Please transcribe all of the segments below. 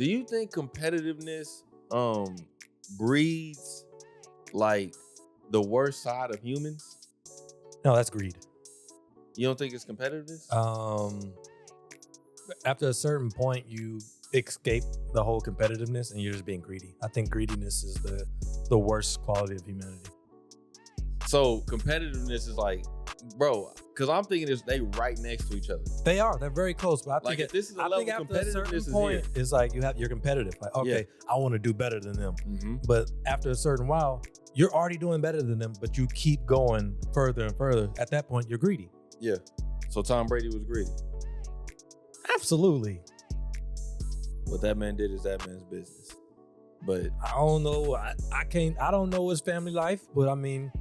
Do you think competitiveness breeds like the worst side of humans? No, that's greed. You don't think it's competitiveness? After a certain point, you escape the whole competitiveness and you're just being greedy. I think greediness is the worst quality of humanity. So competitiveness is like, bro, because I'm thinking they right next to each other. They are. They're very close. But I Like think if this is a I level think of after a certain competitiveness point, is here. it's like you're competitive. Like, okay, I want to do better than them. Mm-hmm. But after a certain while, you're already doing better than them, but you keep going further and further. At that point, you're greedy. Yeah. So Tom Brady was greedy. Absolutely. What that man did is that man's business. But I don't know. I don't know his family life, but I mean.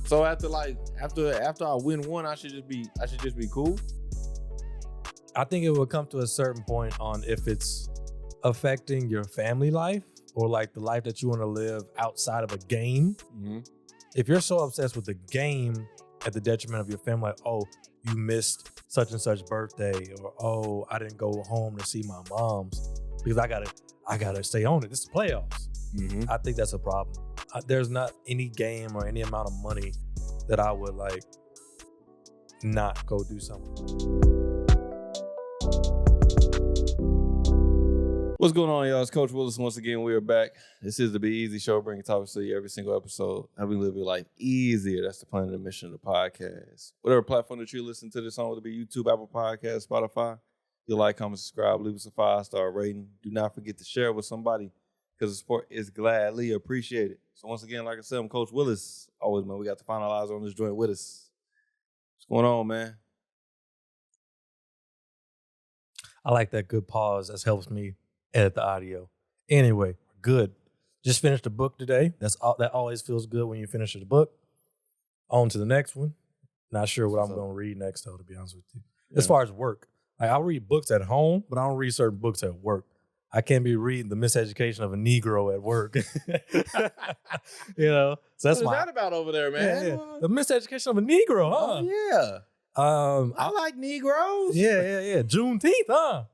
So after I win one, I should just be cool. I think it will come to a certain point on if it's affecting your family life or like the life that you want to live outside of a game. Mm-hmm. If you're so obsessed with the game at the detriment of your family, like, oh, you missed such and such birthday, or oh, I didn't go home to see my mom's because I gotta stay on it. This is the playoffs. Mm-hmm. I think that's a problem. There's not any game or any amount of money that I would like not go do something. What's going on, y'all? It's Coach Williz once again. We are back. This is the Be Eazy Show, bringing topics to you every single episode, helping live your life easier. That's the plan and the mission of the podcast. Whatever platform that you listen to this on, whether it be YouTube, Apple Podcasts, Spotify, you like, comment, subscribe, leave us a 5-star rating. Do not forget to share with somebody because the support is gladly appreciated. So once again, like I said, I'm Coach Williz. Always, man, we got the finalizer on this joint with us. What's going on, man? I like that good pause. That helps me edit the audio. Anyway, good. Just finished a book today. That always feels good when you finish a book. On to the next one. Not sure what I'm going to read next, though, to be honest with you. Yeah. As far as work, like, I'll read books at home, but I don't read certain books at work. I can't be reading The Miseducation of a Negro at work. You know, so that's what is that about over there, man? Yeah. The Miseducation of a Negro, huh? Oh, yeah. I like Negroes. Yeah. Juneteenth, huh?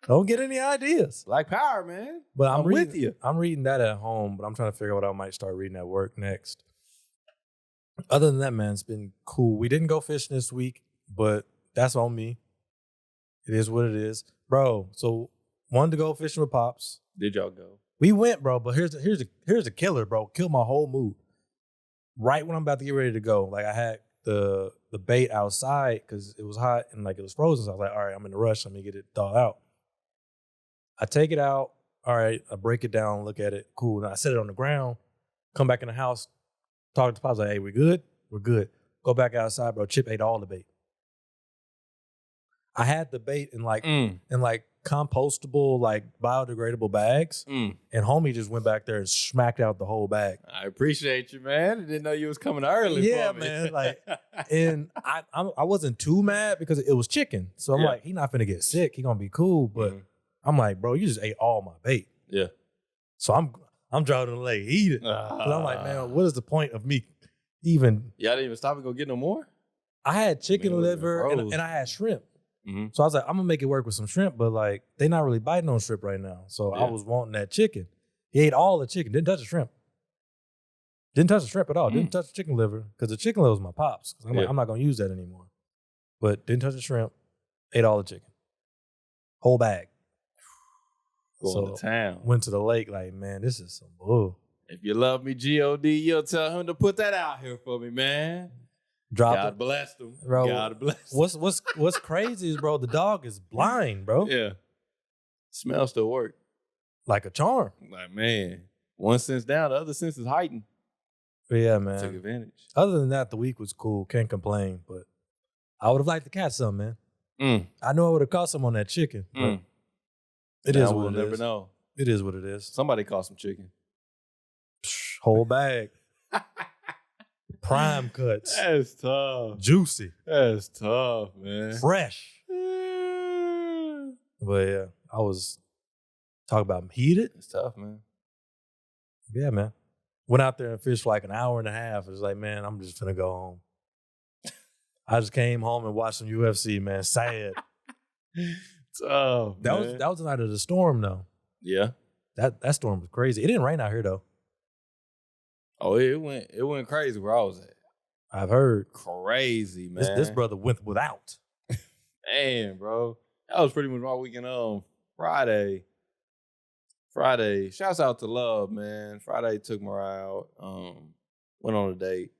Don't get any ideas. Black power, man. But I'm with you. I'm reading that at home, but I'm trying to figure out what I might start reading at work next. Other than that, man, it's been cool. We didn't go fishing this week, but that's on me. It is what it is. Bro, so wanted to go fishing with Pops. Did y'all go? We went, bro, but here's the killer, bro. Killed my whole mood. Right when I'm about to get ready to go, like I had the bait outside because it was hot and like it was frozen. So I was like, all right, I'm in a rush. Let me get it thawed out. I take it out. All right, I break it down, look at it. Cool. And I set it on the ground, come back in the house, talk to Pops, like, hey, we good? We're good. Go back outside, bro. Chip ate all the bait. I had the bait in like compostable, like biodegradable bags. And homie just went back there and smacked out the whole bag. I appreciate you, man. I didn't know you was coming early. Yeah, for me. man. Like, and I wasn't too mad because it was chicken. So I'm like, he not finna get sick. He gonna be cool. But I'm like, bro, you just ate all my bait. Yeah. So I'm driving the leg, eat it. But I'm like, man, what is the point of me even? Y'all didn't even stop and go get no more? I had chicken liver and I had shrimp. Mm-hmm. So I was like, I'm gonna make it work with some shrimp, but like they not really biting on shrimp right now. So I was wanting that chicken. He ate all the chicken, didn't touch the shrimp. Didn't touch the shrimp at all. Didn't touch the chicken liver because the chicken liver was my Pops. I'm like, I'm not gonna use that anymore. But didn't touch the shrimp, ate all the chicken. Whole bag. Going to town. Went to the lake like, man, this is some bull. If you love me, G.O.D., you'll tell him to put that out here for me, man. God bless him. Bro, God bless him. What's crazy is, bro, the dog is blind, bro. Yeah. Smell still work. Like a charm. Like, man, one sense down, the other sense is heightened. But yeah, man. Took advantage. Other than that, the week was cool. Can't complain, but I would have liked to catch some, man. I know I would have caught some on that chicken. It is what it is. We'll never know. It is what it is. Somebody caught some chicken. Whole bag. Prime cuts. That's tough. Juicy. That's tough, man. Fresh. But yeah, I was talking about heated. It's tough, man. Yeah, man. Went out there and fished for like an hour and a half. It was like, man, I'm just finna go home. I just came home and watched some UFC, man. Sad. Oh, That was the night of the storm though. Yeah. That storm was crazy. It didn't rain out here though. Oh, it went crazy where I was at. I've heard. Crazy, man. This brother went without. Man, bro. That was pretty much my weekend on Friday. Shouts out to Love, man. Friday took Mariah out. Went on a date.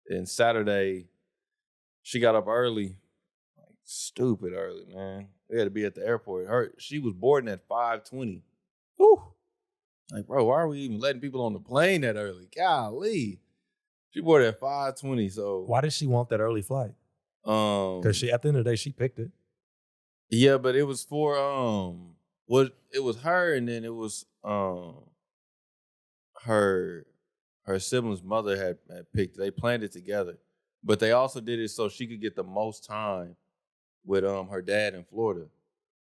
And Saturday, she got up early. Like stupid early, man. We had to be at the airport. She was boarding at 5:20. Whew. Like, bro, why are we even letting people on the plane that early? Golly. She boarded at 5:20, so Why did she want that early flight? Because she, at the end of the day, she picked it. Yeah, but it was for it was her, and then it was her sibling's mother had picked it. They planned it together. But they also did it so she could get the most time with her dad in Florida.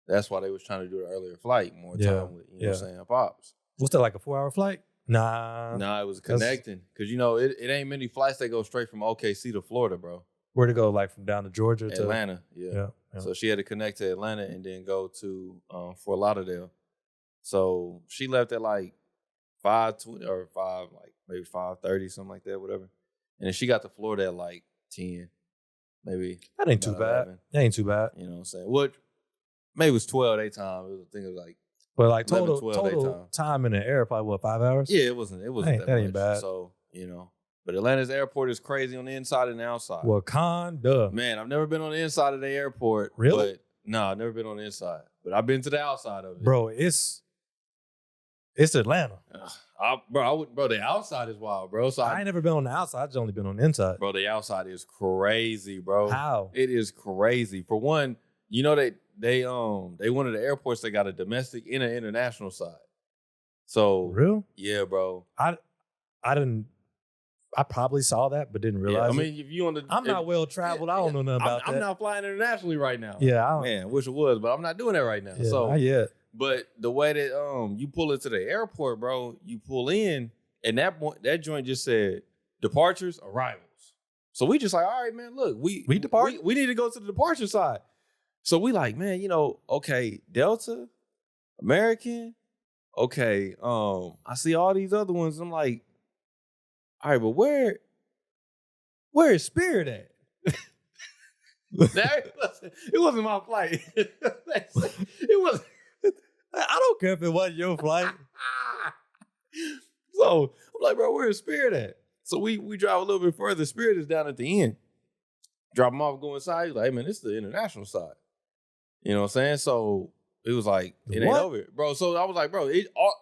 That's why they was trying to do the earlier flight, more time with, you know what I'm saying, Pops. What's that, like a 4-hour flight? Nah, it was connecting. Because, it ain't many flights that go straight from OKC to Florida, bro. Where'd it go, like from down to Georgia to Atlanta? Yeah. So she had to connect to Atlanta and then go to Fort Lauderdale. So she left at like 5:20 or maybe 5:30, something like that, whatever. And then she got to Florida at like 10, maybe. That ain't too bad. 11. That ain't too bad. You know what I'm saying? What? Maybe it was 12 day time. I think it was like. But like 11, total time in the air, probably what, 5 hours? Yeah, it wasn't that ain't much. bad. So, but Atlanta's airport is crazy on the inside and the outside. Wakanda. Man, I've never been on the inside of the airport. Really? But, no, I've never been on the inside. But I've been to the outside of it. Bro, it's Atlanta. Bro, the outside is wild, bro. So I ain't never been on the outside. I've just only been on the inside. Bro, the outside is crazy, bro. How? It is crazy. For one, they one of the airports that got a domestic and an international side. So real? Yeah, bro. I probably saw that, but didn't realize. I mean, if you I'm not well traveled. I don't know nothing about that. I'm not flying internationally right now. Yeah, man, wish it was, but I'm not doing that right now. Yeah, so not yet. But the way that you pull into the airport, bro, you pull in, and that joint just said departures, arrivals. So we just like, all right, man, look, we depart. We need to go to the departure side. So we like, man, okay, Delta, American, okay. I see all these other ones. I'm like, all right, but where is Spirit at? It wasn't my flight. It was. I don't care if it wasn't your flight. So I'm like, bro, where is Spirit at? So we drive a little bit further. Spirit is down at the end. Drop him off, go inside. He's like, hey, man, this is the international side. You know what I'm saying? So it was like, it ain't over, bro. So I was like, bro,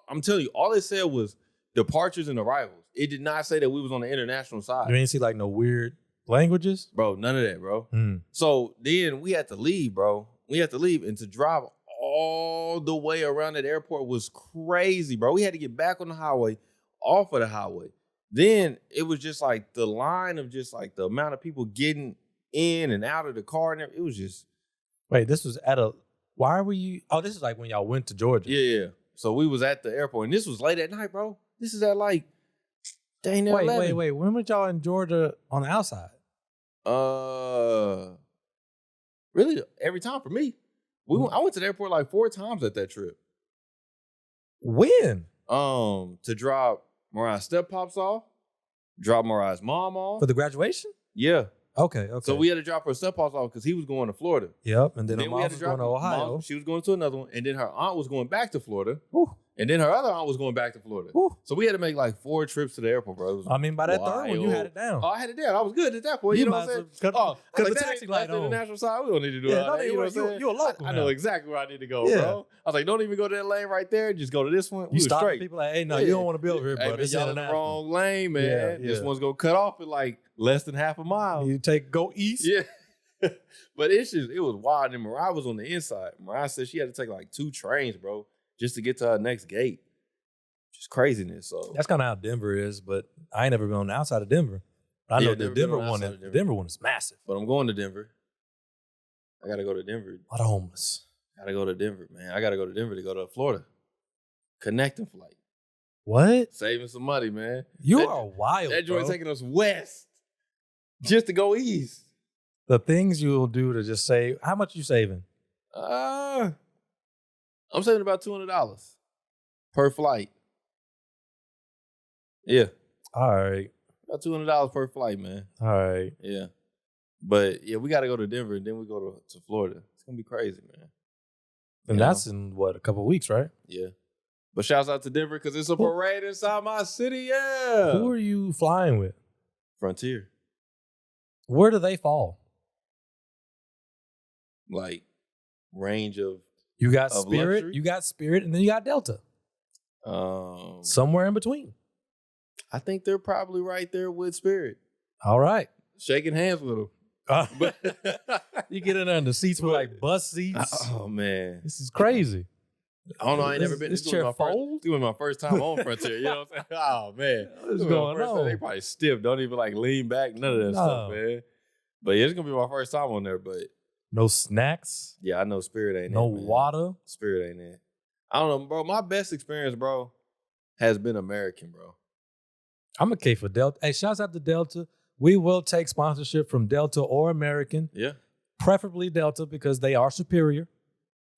I'm telling you, all it said was departures and arrivals. It did not say that we was on the international side. You ain't see like no weird languages? Bro, none of that, bro. So then we had to leave, bro. And to drive all the way around that airport was crazy, bro. We had to get back on the highway, off of the highway. Then it was just like the line of just like the amount of people getting in and out of the car and everything. It was just. Wait, this was why were you? Oh, this is like when y'all went to Georgia. Yeah. So we was at the airport, and this was late at night, bro. This is at like, dang, wait. When were y'all in Georgia on the outside? Really, every time for me. I went to the airport like 4 times at that trip. When? To drop Mariah's step pops off, drop Mariah's mom off. For the graduation? Yeah. Okay. So we had to drop her step pops off because he was going to Florida. Yep. And then her mom was going to Ohio. She was going to another one. And then her aunt was going back to Florida. Woo. And then her other aunt was going back to Florida. Woo. So we had to make like 4 trips to the airport, bro. I mean, by that third one, you had it down. Oh, I had it down. I was good at that point. You know what I'm saying? Because the taxi light on. The international side, we don't need to do all that. You know what I'm saying? You're a local. I know exactly where I need to go, bro. I was like, don't even go to that lane right there. Just go to this one. You stop people like, hey, no, you don't want to be over here, bro. Hey, man, y'all in the wrong lane, man. This one's going to cut off at like less than half a mile. You go east? Yeah. But it was wild. And Mariah was on the inside. Mariah said she had to take like 2 trains, bro, just to get to her next gate. Just craziness. So that's kind of how Denver is, but I ain't never been on the outside of Denver. I know the Denver one is massive. But I'm going to Denver. I got to go to Denver. A lot of homeless. Got to go to Denver, man. I got to go to Denver to go to Florida. Connecting flight. What? Saving some money, man. You are wild, That joint bro. taking us west just to go east. The things you'll do to just save. How much you saving? I'm saving about $200 per flight. Yeah. All right. About $200 per flight, man. All right. Yeah. But yeah, we got to go to Denver and then we go to Florida. It's going to be crazy, man. And that's in what, a couple of weeks, right? Yeah. But shouts out to Denver because it's a parade inside my city. Yeah. Who are you flying with? Frontier. Where do they fall? Like range of You got of Spirit, luxury? you got Spirit, and then you got Delta. Somewhere in between. I think they're probably right there with Spirit. All right. Shaking hands with them. But you get in there and the seats were like bus seats. Oh man. This is crazy. I don't know. I ain't never been. This This chair was my first time on Frontier. You know what I'm saying? Oh man, What's going on? They probably stiff. Don't even like lean back. None of that stuff, man. But yeah, it's gonna be my first time on there. But No snacks. yeah, I know Spirit ain't No it, man. water. Spirit ain't it. I don't know, bro. My best experience, bro, has been American, bro. I'm a K for Delta. Hey, shouts out to Delta. We will take sponsorship from Delta or American. Yeah, Preferably Delta because they are superior.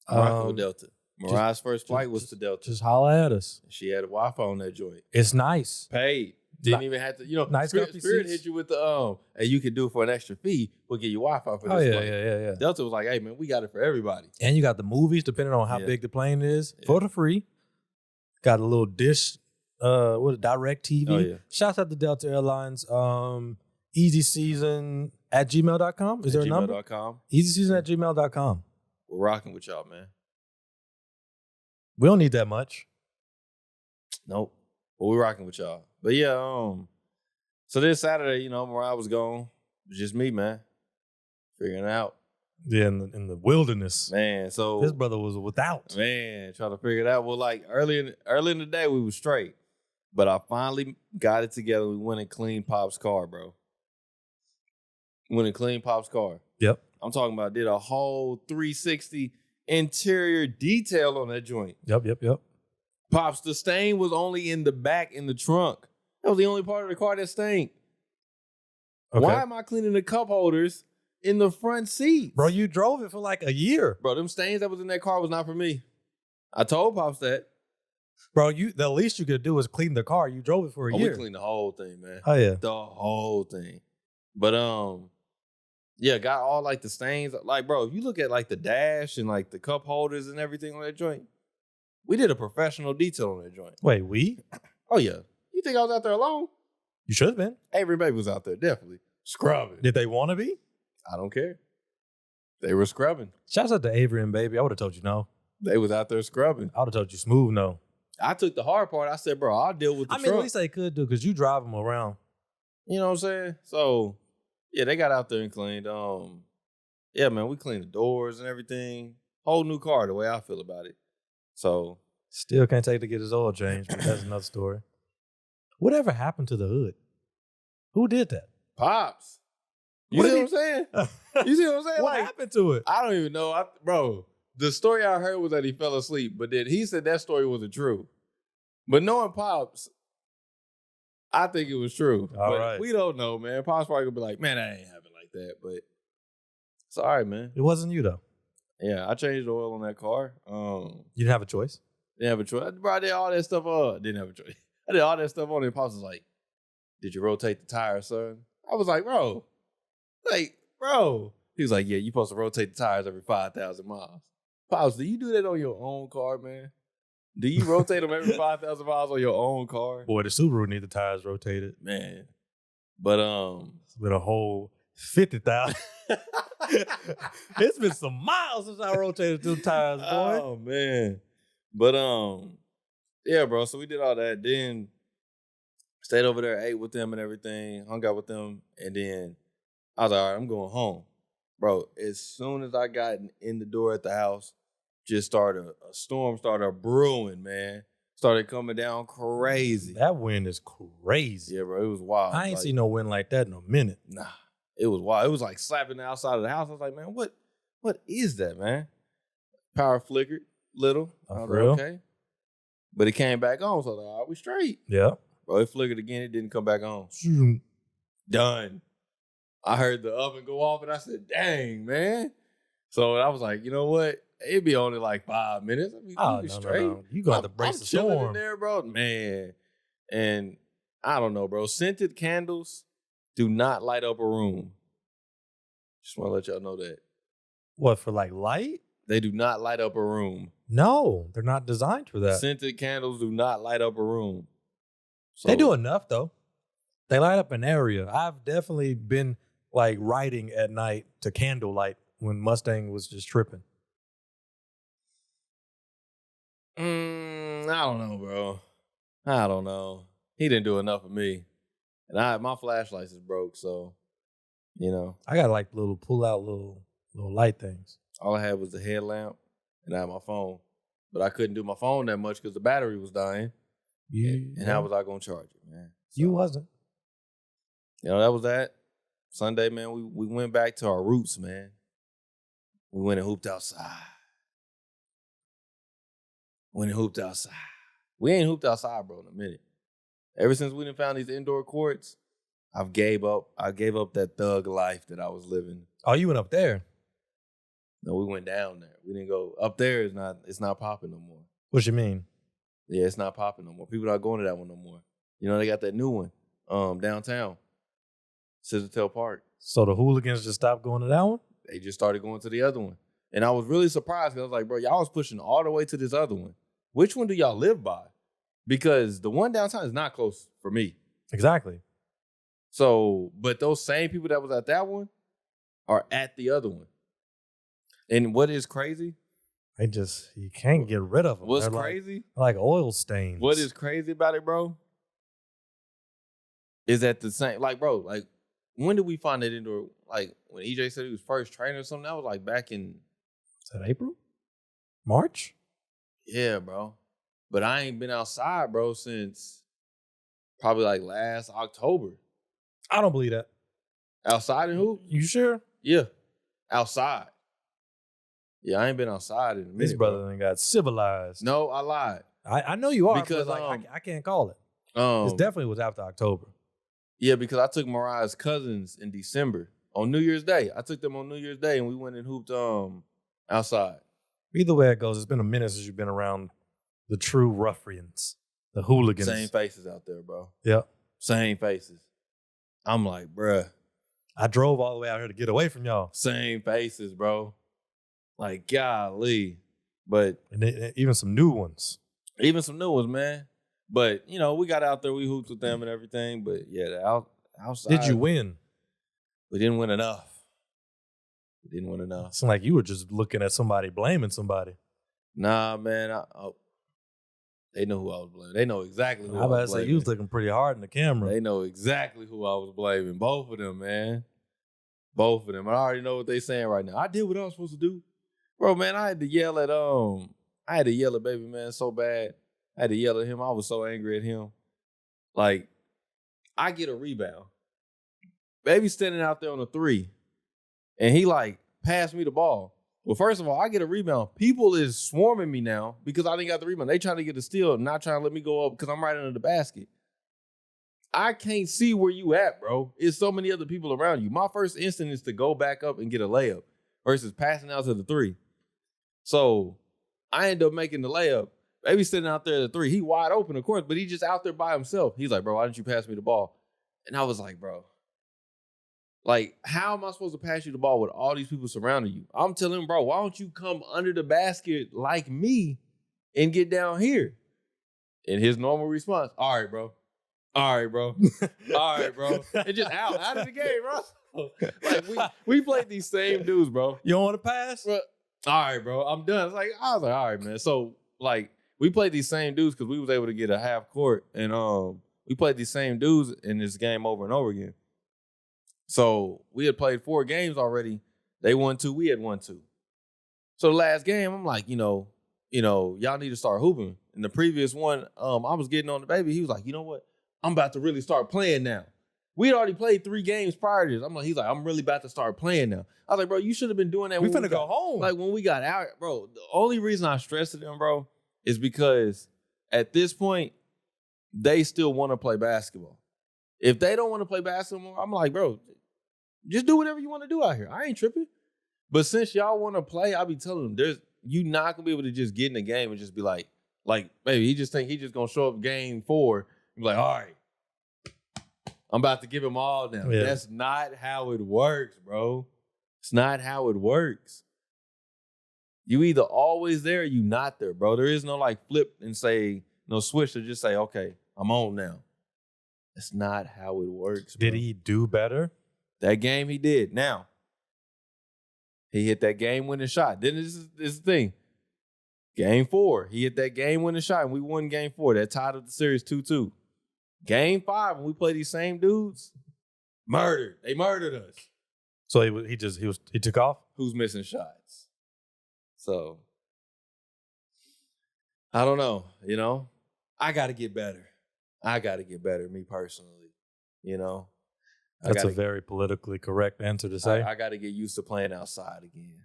I'm rocking with Delta. Mariah's first flight was to Delta. Just holla at us. She had a Wi-Fi on that joint. It's nice. Paid. Didn't even have to, Nice Spirit comfy Spirit seats. hit you with the and you could do it for an extra fee. We'll give you Wi-Fi for this Oh, yeah, flight. yeah. Delta was like, hey man, we got it for everybody. And you got the movies, depending on how big the plane is, for the free. Got a little dish, direct TV. Oh, yeah. Shouts out to Delta Airlines. EasySeason at gmail.com. Is there a number? gmail.com. EasySeason at gmail.com. We're rocking with y'all, man. We don't need that much. Nope. But we're rocking with y'all. But yeah, so this Saturday, Mariah was gone. It was just me, man. Figuring it out. Yeah, in the wilderness. Man, so This brother was without. man, trying to figure it out. Well, like early in the day, we was straight. But I finally got it together. We went and cleaned Pop's car, bro. Went and cleaned Pop's car. Yep. I'm talking about did a whole 360 interior detail on that joint. Yep. Pops, the stain was only in the back in the trunk. That was the only part of the car that stank. Okay. Why am I cleaning the cup holders in the front seats? Bro, you drove it for like a year. Bro, them stains that was in that car was not for me. I told Pops that. Bro, the least you could do is clean the car. You drove it for a year. We cleaned the whole thing, man. Oh, yeah. The whole thing. But yeah, got all like the stains. Like, bro, if you look at like the dash and like the cup holders and everything on that joint, we did a professional detail on that joint. Wait, we? Oh yeah. You think I was out there alone? You should have been. Avery Baby was out there, definitely. Scrubbing. Did they want to be? I don't care. They were scrubbing. Shouts out to Avery and Baby. I would have told you no. They was out there scrubbing. I would have told you smooth no. I took the hard part. I said, bro, I'll deal with the at truck. least they could do because you drive them around. You know what I'm saying? So, yeah, they got out there and cleaned. Yeah, man, we cleaned the doors and everything. Whole new car, the way I feel about it. So. Still can't take to get his oil changed, but that's another story. Whatever happened to the hood? Who did that? Pops. You see what I'm saying? You see what I'm saying? What happened to it? I don't even know. Bro, the story I heard was that he fell asleep, but then he said that story wasn't true. But knowing Pops, I think it was true. All right. We don't know, man. Pops probably gonna be like, man, that ain't happen like that. But it's all right, man. It wasn't you, though. Yeah, I changed the oil on that car. You didn't have a choice? Didn't have a choice. Bro, I did all that stuff. Didn't have a choice. I did all that stuff on it. Pops was like, did you rotate the tires, son? I was like, bro. He was like, yeah, you supposed to rotate the tires every 5,000 miles. Pops, do you do that on your own car, man? Do you rotate them every 5,000 miles on your own car? Boy, the Subaru need the tires rotated. Man. But, It's been a whole 50,000. It's been some miles since I rotated them tires, boy. Oh, man. But, yeah, bro. So we did all that. Then stayed over there, ate with them and everything, hung out with them. And then I was like, all right, I'm going home. Bro, as soon as I got in the door at the house, just a storm started brewing, man. Started coming down crazy. That wind is crazy. Yeah, bro, it was wild. I ain't seen no wind like that in a minute. Nah, it was wild. It was like slapping the outside of the house. I was like, man, what is that, man? Power flickered little. I was For real? like, okay. But it came back on, so I was like, all right, we straight. Yeah. Bro, it flickered again. It didn't come back on. Done. I heard the oven go off, and I said, dang, man. So I was like, you know what? it'd be only like 5 minutes. I mean, Oh, we be no, straight. no. You gonna have to brace I'm the chilling in storm. there, bro. Man. And I don't know, bro. Scented candles do not light up a room. Just want to let y'all know that. What, for like light? They do not light up a room. No, they're not designed for that. Scented candles do not light up a room. So, They do enough though. They light up an area. I've definitely been like riding at night to candlelight when Mustang was just tripping. I don't know, bro. I don't know. He didn't do enough for me. And my flashlights is broke, so, you know. I got like little pull out little light things. All I had was the headlamp and I had my phone. But I couldn't do my phone that much because the battery was dying. And how was I going to charge it, man? So, you wasn't. You know, that was that. Sunday, man, we went back to our roots, man. We went and hooped outside. We ain't hooped outside, bro, in a minute. Ever since we done found these indoor courts, I gave up that thug life that I was living. Oh, you went up there? No, we went down there. We didn't go up there. It's not popping no more. What you mean? Yeah, it's not popping no more. People not going to that one no more. You know, they got that new one downtown, Scissortail Park. So the hooligans just stopped going to that one? They just started going to the other one. And I was really surprised because I was like, bro, y'all was pushing all the way to this other one. Which one do y'all live by? Because the one downtown is not close for me. Exactly. So, but those same people that was at that one are at the other one. And what is crazy? You can't get rid of them. What's They're crazy? Like oil stains. What is crazy about it, bro? Is that the same, like, bro, like, when did we find that indoor, like, when EJ said he was first trainer or something, that was like back in... Is that April? March? Yeah, bro. But I ain't been outside, bro, since probably like last October. I don't believe that. Outside in hoop? You sure? Yeah. Outside. Yeah, I ain't been outside in a minute. This brother done got civilized. No, I lied. I know you are, because but like, I can't call it. It definitely was after October. Yeah, because I took Mariah's cousins in December on New Year's Day. I took them on New Year's Day and we went and hooped outside. Either way it goes, it's been a minute since you've been around the true ruffians, the hooligans. Same faces out there, bro. Yep. Same faces. I'm like, bruh. I drove all the way out here to get away from y'all. Same faces, bro. Like, golly. But and even some new ones. Even some new ones, man. But, you know, we got out there, we hooped with them and everything. But, yeah, the outside. Did you win? We didn't win enough. It's like you were just looking at somebody, blaming somebody. Nah, man. They know who I was blaming. They know exactly who I was about to blaming. say, you was looking pretty hard in the camera. They know exactly who I was blaming. Both of them, man. Both of them. I already know what they saying right now. I did what I was supposed to do. Bro, man, I had to yell at baby man so bad. I had to yell at him. I was so angry at him. Like, I get a rebound. Baby standing out there on a 3. And he like passed me the ball. Well, first of all, I get a rebound. People is swarming me now because I didn't got the rebound. They trying to get a steal, not trying to let me go up because I'm right under the basket. I can't see where you at, bro. It's so many other people around you. My first instinct is to go back up and get a layup versus passing out to the 3. So I end up making the layup. Baby sitting out there at the 3. He wide open, of course, but he just out there by himself. He's like, bro, why didn't you pass me the ball? And I was like, bro, like, how am I supposed to pass you the ball with all these people surrounding you? I'm telling him, bro, why don't you come under the basket like me and get down here? And his normal response, all right, bro. All right, bro. All right, bro. And just out of the game, bro. Like, we played these same dudes, bro. You don't want to pass? Bro, all right, bro. I'm done. It's like, I was like, all right, man. So, like, we played these same dudes because we was able to get a half court. And we played these same dudes in this game over and over again. So we had played 4 games already. They won 2. We had won 2. So the last game, I'm like, you know, y'all need to start hooping. And the previous one, I was getting on the baby. He was like, you know what? I'm about to really start playing now. We had already played 3 games prior to this. He's like, I'm really about to start playing now. I was like, bro, you should have been doing that. We finna go home. Like when we got out, bro, the only reason I stressed to them, bro, is because at this point, they still want to play basketball. If they don't want to play basketball, I'm like, bro, just do whatever you want to do out here. I ain't tripping. But since y'all want to play, I'll be telling them you not gonna be able to just get in the game and just be like maybe he just think he just gonna show up game 4 and be like, all right, I'm about to give him all now. Yeah. That's not how it works, bro. It's not how it works. You either always there or you not there, bro. There is no like flip and say, no switch to just say, okay, I'm on now. That's not how it works, bro. Did he do better? That game he did. Now, he hit that game-winning shot. Then this is the thing. Game 4, he hit that game-winning shot, and we won game 4. That tied up the series 2-2. Game 5, when we play these same dudes, murdered. They murdered us. So he took off? Who's missing shots? So, I don't know, you know? I got to get better. Me personally, you know? That's a very politically correct answer to say. I got to get used to playing outside again.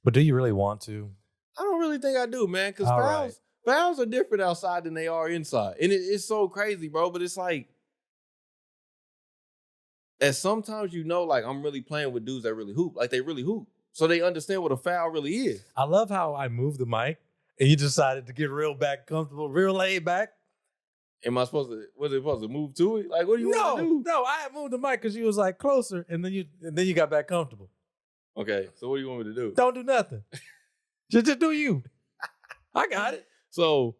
But do you really want to? I don't really think I do, man, because fouls are different outside than they are inside. And it's so crazy, bro, but it's like, and sometimes you know, like, I'm really playing with dudes that really hoop. Like, they really hoop. So they understand what a foul really is. I love how I moved the mic, and you decided to get real back comfortable, real laid back. Was it supposed to move to it? Like, what do you want to do? No, I had moved the mic because you was like closer, and then you got back comfortable. Okay, so what do you want me to do? Don't do nothing. just do you. I got it. So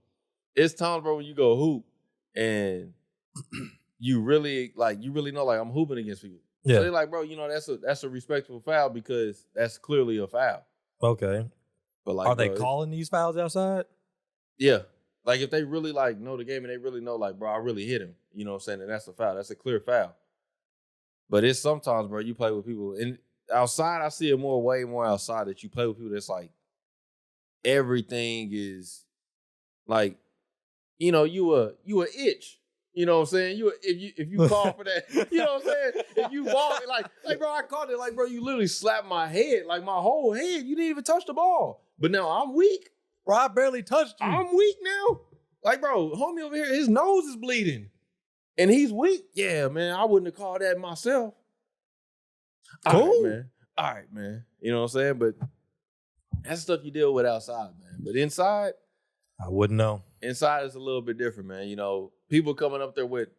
it's times, bro, when you go hoop and you really know, like, I'm hooping against people. Yeah. So they're like, bro, you know, that's a respectful foul because that's clearly a foul. Okay. But like, are they calling these fouls outside? Yeah. Like, if they really, like, know the game and they really know, like, bro, I really hit him. You know what I'm saying? And that's a foul. That's a clear foul. But it's sometimes, bro, you play with people. And outside, I see it way more outside that you play with people that's, like, everything is, like, you know, you a itch. You know what I'm saying? If you call for that, you know what I'm saying? If you ball it, like, bro, I caught it, like, bro, you literally slapped my head, like, my whole head. You didn't even touch the ball. But now I'm weak. Bro, I barely touched you. I'm weak now. Like, bro, homie over here, his nose is bleeding. And he's weak. Yeah, man, I wouldn't have called that myself. Cool. All right, man. You know what I'm saying? But that's stuff you deal with outside, man. But inside, I wouldn't know. Inside is a little bit different, man. You know, people coming up there with,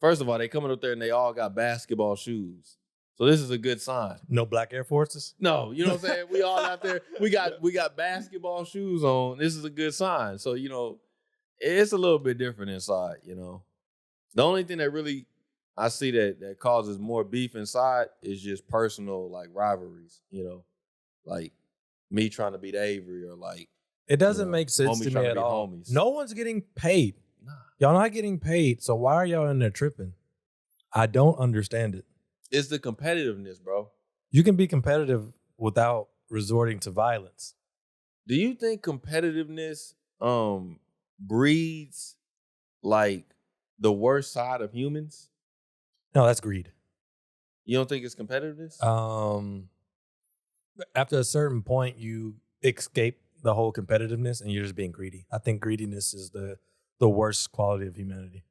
first of all, they coming up there and they all got basketball shoes. So this is a good sign. No black Air Forces? No, you know what I'm saying? We all out there, we got basketball shoes on. This is a good sign. So, you know, it's a little bit different inside, you know. The only thing that really I see that causes more beef inside is just personal, like, rivalries, you know. Like me trying to beat Avery or like. It doesn't make sense to me at all. Homies. No one's getting paid. Nah. Y'all not getting paid. So why are y'all in there tripping? I don't understand it. It's the competitiveness, bro. You can be competitive without resorting to violence. Do you think competitiveness breeds like the worst side of humans? No, that's greed. You don't think it's competitiveness? After a certain point, you escape the whole competitiveness and you're just being greedy. I think greediness is the worst quality of humanity.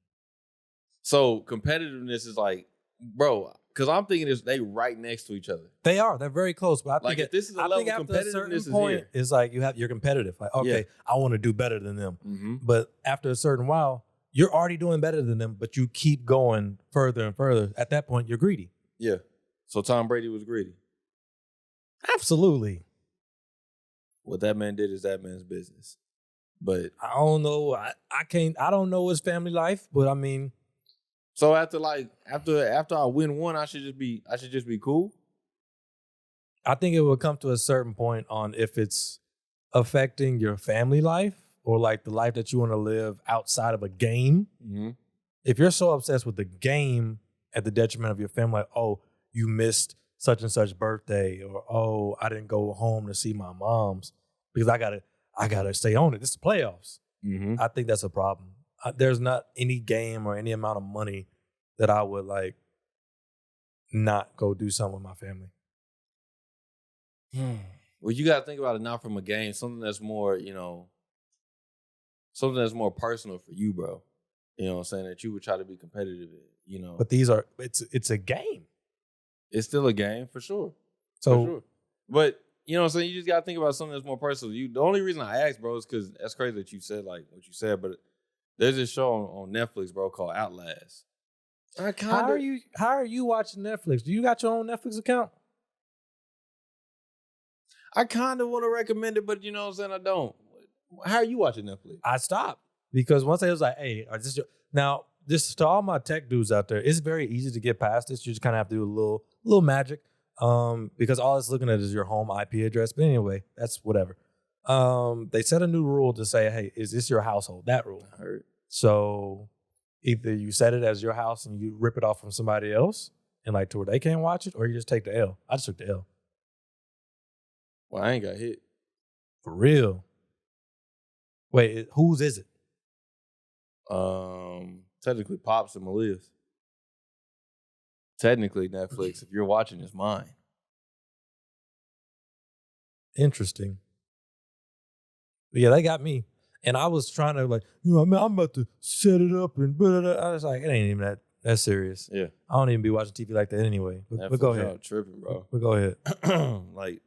So competitiveness is like, bro, because I'm thinking they right next to each other. They are. They're very close. But I like think if this is a level of competitiveness point, it's like you're competitive. Like, okay, I want to do better than them. Mm-hmm. But after a certain while, you're already doing better than them, but you keep going further and further. At that point, you're greedy. Yeah. So Tom Brady was greedy. Absolutely. What that man did is that man's business. But I don't know. I don't know his family life, but I mean. So after I win one, I should just be cool. I think it will come to a certain point on if it's affecting your family life or like the life that you want to live outside of a game. Mm-hmm. If you're so obsessed with the game at the detriment of your family, like, oh, you missed such and such birthday, or oh, I didn't go home to see my mom's because I gotta stay on it. This is the playoffs. Mm-hmm. I think that's a problem. There's not any game or any amount of money that I would like not go do something with my family. Well, you got to think about it not from a game, something that's more, you know, something that's more personal for you, bro. You know what I'm saying? That you would try to be competitive in, you know. But it's a game. It's still a game for sure. So, for sure. But you know what I'm saying? You just gotta think about something that's more personal. The only reason I asked, bro, is because that's crazy that you said like what you said, but there's this show on Netflix, bro, called Outlast. How are you watching Netflix? Do you got your own Netflix account? I kind of want to recommend it, but you know what I'm saying? I don't. How are you watching Netflix? I stopped because once I was like, hey, now this to all my tech dudes out there, it's very easy to get past this. You just kind of have to do a little magic. Because all it's looking at is your home IP address. But anyway, that's whatever. They set a new rule to say, hey, is this your household? That rule. I heard. So either you set it as your house and you rip it off from somebody else and like to where they can't watch it, or you just take the L. I just took the L. Well, I ain't got hit. For real. Wait, whose is it? Technically Pops and Williz. Technically Netflix, if you're watching, it's mine. Interesting. But yeah, they got me. And I was trying to like, I'm about to set it up and I was like, it ain't even that serious. Yeah. I don't even be watching TV like that anyway. But go ahead. Tripping, bro. But go ahead. Like,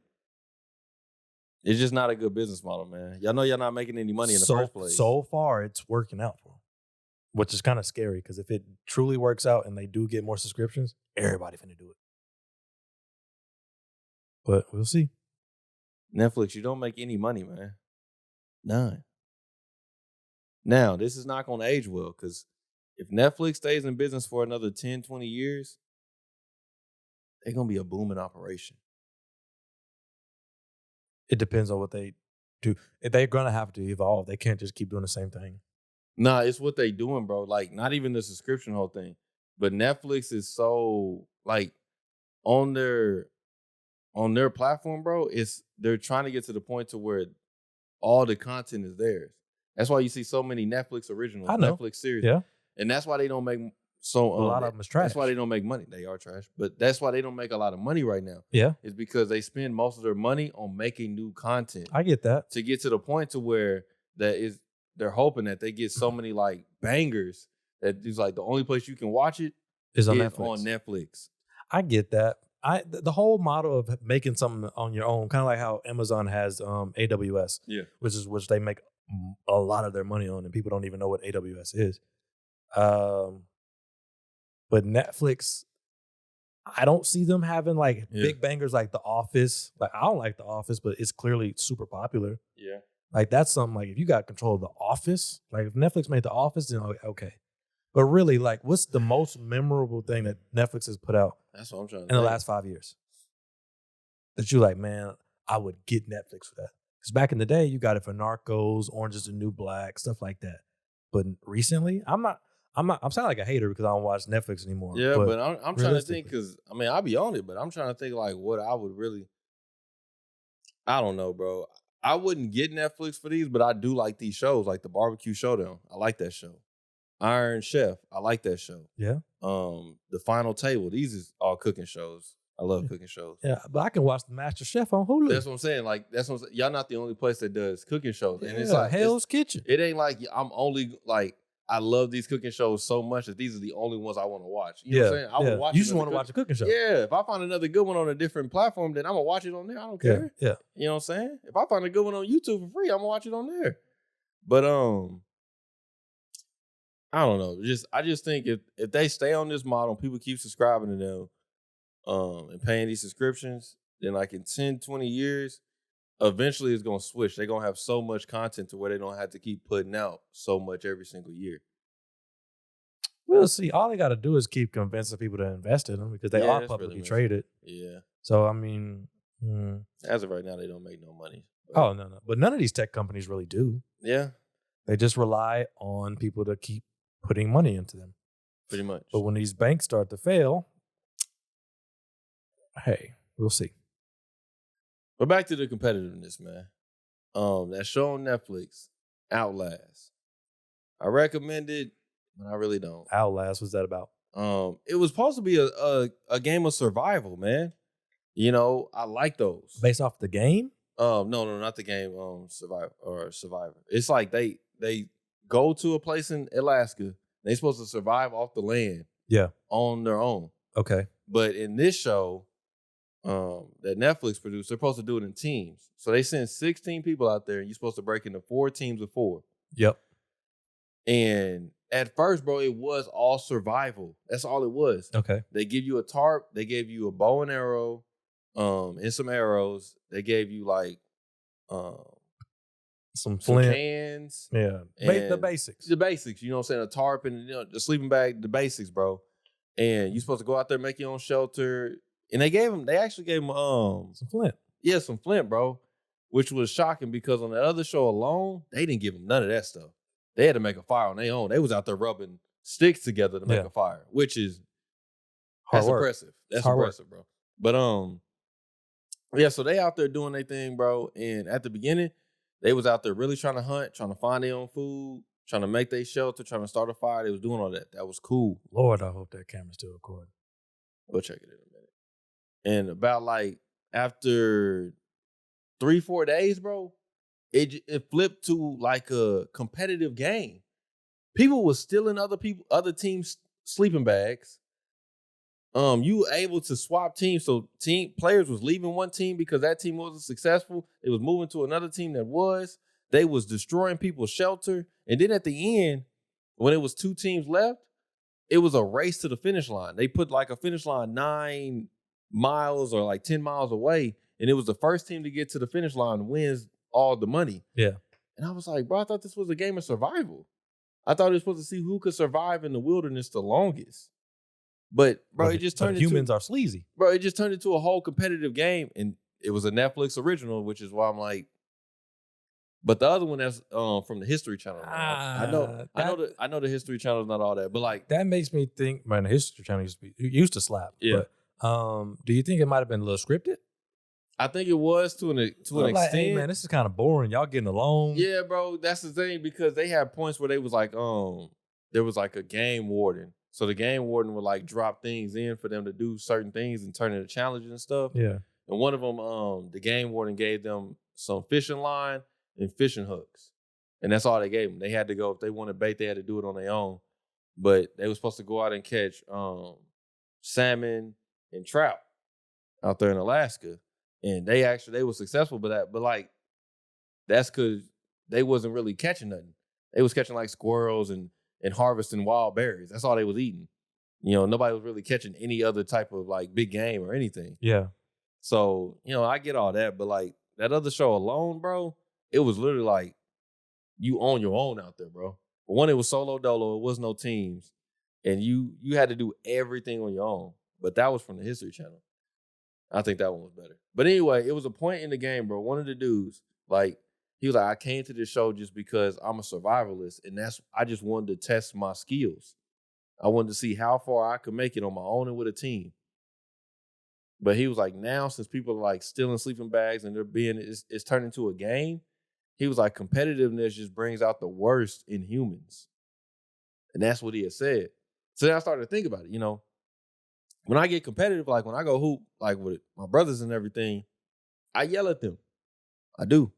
it's just not a good business model, man. Y'all know y'all not making any money in the first place. So far, it's working out for them, which is kind of scary because if it truly works out and they do get more subscriptions, everybody finna do it. But we'll see. Netflix, you don't make any money, man. None. Now, this is not going to age well because if Netflix stays in business for another 10, 20 years, they're going to be a booming operation. It depends on what they do. They're going to have to evolve. They can't just keep doing the same thing. Nah, it's what they doing, bro. Like, not even the subscription whole thing. But Netflix is so, like, on their platform, bro, they're trying to get to the point to where all the content is theirs. That's why you see so many Netflix originals, Netflix series. Yeah. And that's why they don't make a lot of them is trash. That's why they don't make money. They are trash. But that's why they don't make a lot of money right now. Yeah. It's because they spend most of their money on making new content. I get that. To get to the point to where they're hoping that they get so many like bangers that it's like the only place you can watch it is on Netflix. I get that. The whole model of making something on your own, kind of like how Amazon has AWS, which they make a lot of their money on, and people don't even know what AWS is. But Netflix, I don't see them having like big bangers like The Office. Like I don't like The Office, but it's clearly super popular. Yeah, like that's something like if you got control of The Office, like if Netflix made The Office, then okay. But really, like, what's the most memorable thing that Netflix has put out? That's what I'm trying to in the last 5 years. That you like, man, I would get Netflix for that. Because back in the day, you got it for Narcos, Orange is the New Black, stuff like that. But recently, I'm sounding like a hater because I don't watch Netflix anymore. Yeah, but I'm trying to think because I mean I'll be on it, but I'm trying to think like what I would really. I don't know, bro. I wouldn't get Netflix for these, but I do like these shows, like the Barbecue Showdown. I like that show. Iron Chef, I like that show. Yeah. The Final Table. These is all cooking shows. I love cooking shows. Yeah, but I can watch the Master Chef on Hulu. That's what I'm saying. Like y'all not the only place that does cooking shows, and it's like Hell's Kitchen. It ain't like I'm only like I love these cooking shows so much that these are the only ones I want to watch. You know what I'm saying? I would watch. You just want to watch a cooking show. Yeah. If I find another good one on a different platform, then I'm gonna watch it on there. I don't care. Yeah. You know what I'm saying? If I find a good one on YouTube for free, I'm gonna watch it on there. But I don't know. I just think if they stay on this model, people keep subscribing to them, and paying these subscriptions, then like in 10, 20 years, eventually it's gonna switch. They're gonna have so much content to where they don't have to keep putting out so much every single year. We'll see. All they gotta do is keep convincing people to invest in them because they are publicly traded. Yeah. So I mean, as of right now, they don't make no money. Oh no. But none of these tech companies really do. Yeah. They just rely on people to keep putting money into them. Pretty much. But when these banks start to fail, hey, we'll see. But back to the competitiveness, man. That show on Netflix, Outlast. I recommend it, but I really don't. Outlast, what's that about? It was supposed to be a game of survival, man. You know, I like those. Based off the game? No, not the game. Survivor. It's like they go to a place in Alaska. They're supposed to survive off the land. Yeah. On their own. Okay. But in this show, that Netflix produced, they're supposed to do it in teams. So they send 16 people out there, and you're supposed to break into 4 teams of 4. Yep. And at first, bro, it was all survival. That's all it was. Okay. They give you a tarp. They gave you a bow and arrow, and some arrows. They gave you like some flint, flint. cans. Yeah. The basics. The basics. You know what I'm saying? A tarp and the sleeping bag. The basics, bro. And you're supposed to go out there, make your own shelter. And they actually gave them some flint. Yeah, some flint, bro. Which was shocking because on the other show alone, they didn't give them none of that stuff. They had to make a fire on their own. They was out there rubbing sticks together to make a fire, which is hard work. Impressive. That's impressive, bro. But yeah, so they out there doing their thing, bro. And at the beginning, they was out there really trying to hunt, trying to find their own food, trying to make their shelter, trying to start a fire. They was doing all that. That was cool. Lord, I hope that camera's still recording. We'll check it in a minute. And about like after 3-4 days, bro, it flipped to like a competitive game. People was stealing other teams' sleeping bags. You were able to swap teams, so team players was leaving one team because that team wasn't successful. They was moving to another team that was. They was destroying people's shelter, and then at the end, when it was 2 teams left, it was a race to the finish line. They put like a finish line 9 miles or like 10 miles away, and it was the first team to get to the finish line wins all the money. Yeah. And I was like, bro, I thought this was a game of survival. I thought it was supposed to see who could survive in the wilderness the longest. But bro, it just turned into humans are sleazy. Bro, it just turned into a whole competitive game, and it was a Netflix original, which is why I'm like. But the other one that's from the History Channel. I know the History Channel is not all that, but like that makes me think. Man, the History Channel used to slap. Yeah. But, do you think it might have been a little scripted? I think it was to an extent. Like, hey man, this is kind of boring. Y'all getting along? Yeah, bro. That's the thing because they had points where they was like, there was like a game warden. So the game warden would like drop things in for them to do certain things and turn into challenges and stuff. Yeah. And one of them, the game warden gave them some fishing line and fishing hooks. And that's all they gave them. They had to go, if they wanted bait, they had to do it on their own. But they were supposed to go out and catch salmon and trout out there in Alaska. And they were successful with that. But like, that's because they wasn't really catching nothing. They was catching like squirrels and harvesting wild berries. That's all they was eating. You know, nobody was really catching any other type of like big game or anything. Yeah. So, you know, I get all that. But like that other show alone, bro, it was literally like you on your own out there, bro. But one, it was solo dolo. It was no teams. And you had to do everything on your own. But that was from the History Channel. I think that one was better. But anyway, it was a point in the game, bro. One of the dudes, like, he was like, I came to this show just because I'm a survivalist. And I just wanted to test my skills. I wanted to see how far I could make it on my own and with a team. But he was like, now since people are like stealing sleeping bags and it's turned into a game, he was like, competitiveness just brings out the worst in humans. And that's what he had said. So then I started to think about it, you know. When I get competitive, like when I go hoop, like with my brothers and everything, I yell at them. I do.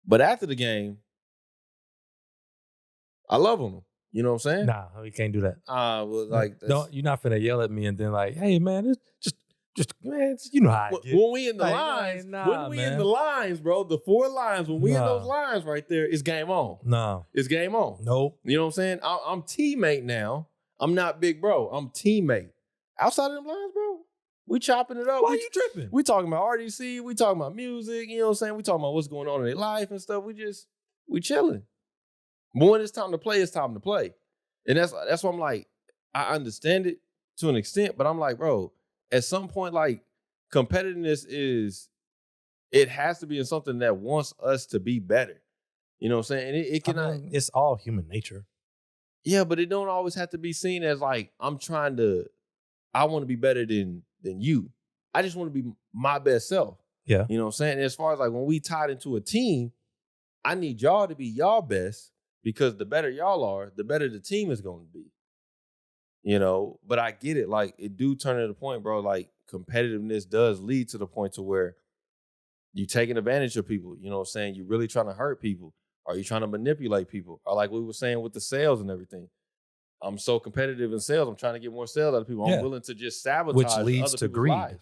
But after the game, I love on them. You know what I'm saying? Nah, we can't do that. Well, like you're not finna yell at me and then like, hey man, it's just man, you know how I get. When we in the like, lines, man. In the lines, bro, the 4 lines, when we in those lines right there, it's game on. No. It's game on. Nope. You know what I'm saying? I'm teammate now. I'm not big bro. I'm teammate. Outside of them lines, bro, we chopping it up. Why you tripping? We talking about RDC. We talking about music. You know what I'm saying? We talking about what's going on in their life and stuff. We chilling. But when it's time to play, it's time to play. And that's why I'm like, I understand it to an extent, but I'm like, bro, at some point, like, competitiveness it has to be in something that wants us to be better. You know what I'm saying? And it cannot. It's all human nature. Yeah, but it don't always have to be seen as like, I want to be better than you. I just want to be my best self. Yeah. You know what I'm saying? And as far as like when we tied into a team, I need y'all to be y'all best because the better y'all are, the better the team is going to be. You know, but I get it. Like, it do turn to the point, bro, like competitiveness does lead to the point to where you taking advantage of people. You know what I'm saying? You're really trying to hurt people. Are you trying to manipulate people? Or like we were saying with the sales and everything. I'm so competitive in sales. I'm trying to get more sales out of people. Yeah. I'm willing to just sabotage Which leads other to people's greed. lives.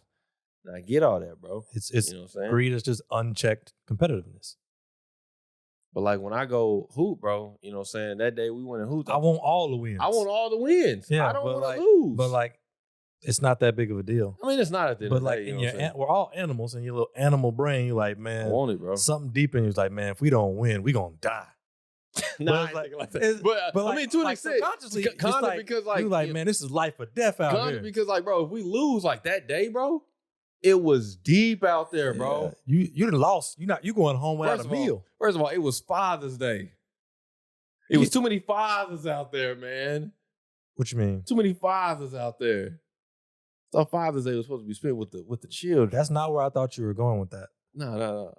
And I get all that, bro. It's you know what I'm saying? greed is just unchecked competitiveness. But like when I go hoop, bro, you know what I'm saying? That day we went and hooped. I want all the wins. I want all the wins. Yeah, I don't want like, to lose. But like, it's not that big of a deal. I mean, it's not at the end But of the like day, you in know what I'm saying? we're all animals, in your little animal brain, you're like, I man, want it, bro. something deep in you's like, man, if we don't win, we gonna die. Nah, it's like- like that. it's- But like, I mean, to an like extent, subconsciously, kind just of like, because like you like, man, this is life or death out kind here. of because like, bro, if we lose like that day, bro, it was deep out there, bro. Yeah. You done lost. You going home without First a of all- meal. First of all, it was Father's Day. It was too many fathers out there, man. What you mean? Too many fathers out there. I thought Father's Day was supposed to be spent with the children. That's not where I thought you were going with that. No.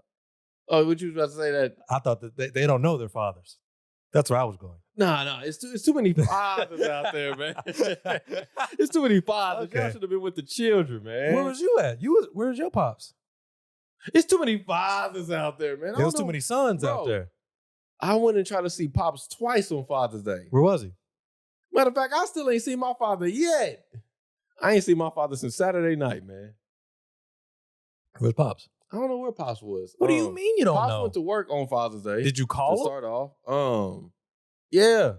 Oh, what you was about to say that? I thought that they don't know their fathers. That's where I was going. No, it's too many fathers out there, man. It's too many fathers. Okay. Y'all should have been with the children, man. Where was you at? Where's your pops? It's too many fathers out there, man. There was too many sons out Bro. there. I went and tried to see Pops twice on Father's Day. Where was he? Matter of fact, I still ain't seen my father yet. I ain't seen my father since Saturday night, man. Where's pops? I don't know where Pops was. What do you mean you don't Pops know? went to work on Father's Day. Did you to call him? start off? Yeah.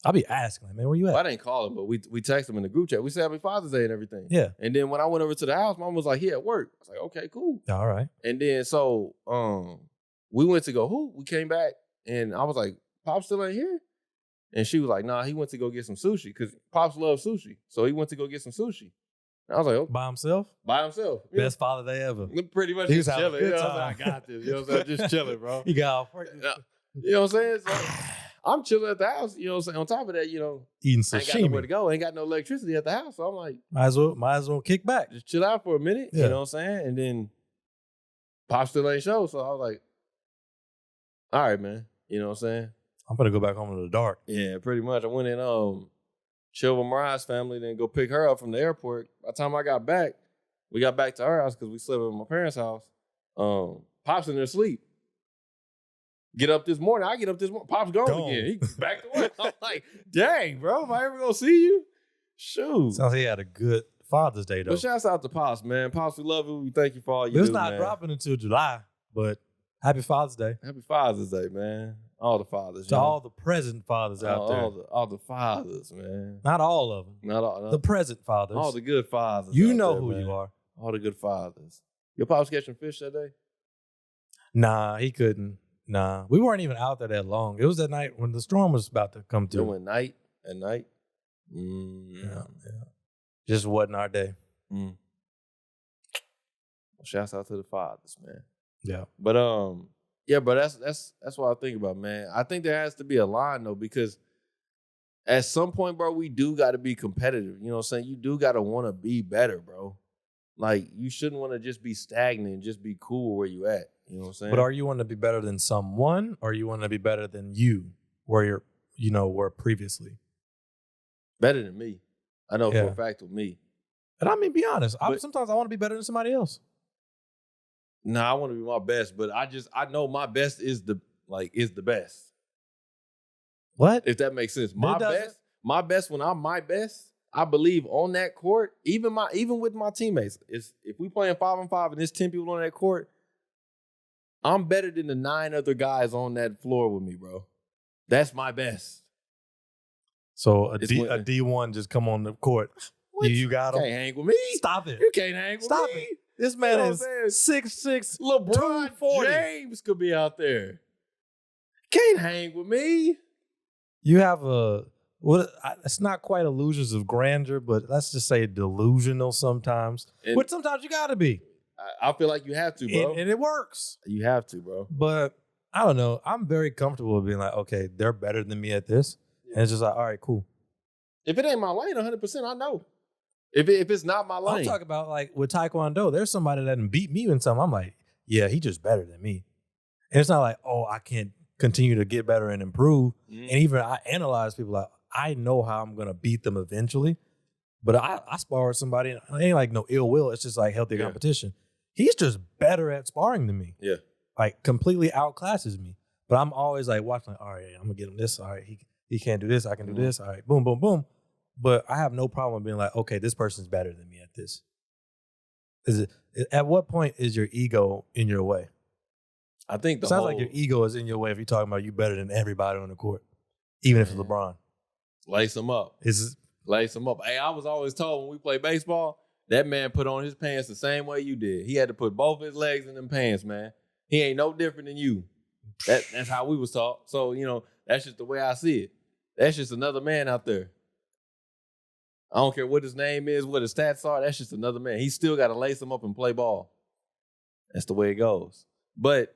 I'll be asking, like, man, where you at? Well, I didn't call him, but we texted him in the group chat. We said Happy Father's Day and everything. Yeah. And then when I went over to the house, Mom was like, he at work. I was like, okay, cool. All right. And then so we went to go hoop. We came back and I was like, Pops still ain't here? And she was like, nah, he went to go get some sushi because Pops loves sushi. So he went to go get some sushi. And I was like, okay, By himself? by himself. Yeah. Best father day ever. Pretty much He just was having a chilling. good You know what I'm saying? I got this. You know what I'm saying? Just chilling, bro. He got off work. You know what I'm saying? So I'm chilling at the house. You know what I'm saying? On top of that, you know, Eating I ain't got nowhere to sashimi. go. Ain't got no electricity at the house. So I'm like, Might as well kick back. just chill out for a minute. Yeah. You know what I'm saying? And then Pop still ain't show. So I was like, all right, man. You know what I'm saying? I'm gonna go back home in the dark. Yeah, pretty much. I went in chill with Mariah's family, then go pick her up from the airport. By the time I got back, we got back to our house because we slept at my parents' house. Pop's in there asleep. Get up this morning. I get up this morning. Pop's gone again. He back to work. I'm like, dang, bro, am I ever gonna see you? Shoot. Sounds like he had a good Father's Day though. But shouts out to Pops, man. Pops, we love you. We thank you for all you do, It's not man. dropping until July, but happy Father's Day Happy Father's Day, man. All the fathers. to all the present fathers out there. All the fathers, man. Not all of them. Not all The present fathers. all the good fathers. you out know there, who man. you are. All the good fathers. Your Pops catching fish that day? Nah, he couldn't. Nah, we weren't even out there that long. It was that night when the storm was about to come It through. went night at night. Yeah. Just wasn't our day. Well, shouts out to the fathers, man. Yeah. But yeah, but that's what I think about, man. I think there has to be a line though, because at some point, bro, we do got to be competitive. You know what I'm saying? You do got to want to be better, bro. Like you shouldn't want to just be stagnant and just be cool where you at. You know what I'm saying? But are you wanting to be better than someone, or you want to be better than you, where were previously? better than me? I know for Yeah. a fact with me. And I mean, be honest. But- Sometimes I want to be better than somebody else. Nah, I want to be my best, but I know my best is the best. What? If that makes sense. doesn't. My best when I'm my best, I believe on that court, even with my teammates, if we playing 5-on-5 and there's 10 people on that court, I'm better than the 9 other guys on that floor with me, bro. That's my best. So It's a when- D1 just come on the court. What? You got You him. can't hang with me. Stop it. You can't hang with Stop me. it. This You man know what is I'm 6'6". LeBron 240. James could be out there. Can't hang with me. You have it's not quite illusions of grandeur, but let's just say delusional sometimes. And But sometimes you got to be. I feel like you have to, bro. And it works. You have to, bro. But I don't know. I'm very comfortable with being like, okay, they're better than me at this. And it's just like, all right, cool. If it ain't my lane, 100%, I know. If it's not my I'm lane, talking about like with Taekwondo, there's somebody that can beat me in something. I'm like, yeah, he just better than me. And it's not like, oh, I can't continue to get better and improve. Mhm. And even I analyze people like, I know how I'm going to beat them eventually. But I spar with somebody, and it ain't like no ill will. It's just like healthy Yeah. competition. He's just better at sparring than me. Yeah. Like completely outclasses me. But I'm always like watching, like, all right, I'm going to get him this. All right, He can't do this. I can do this. All right, boom, boom, boom. But I have no problem being like, okay, this person's better than me at this. At what point is your ego in your way? I think It sounds like your ego is in your way if you're talking about you better than everybody on the court, even if it's LeBron. Lace him up. Lace him up. Hey, I was always told when we play baseball, that man put on his pants the same way you did. He had to put both his legs in them pants, man. He ain't no different than you. That's how we was taught. So, that's just the way I see it. That's just another man out there. I don't care what his name is, what his stats are. That's just another man. He still got to lace him up and play ball. That's the way it goes. But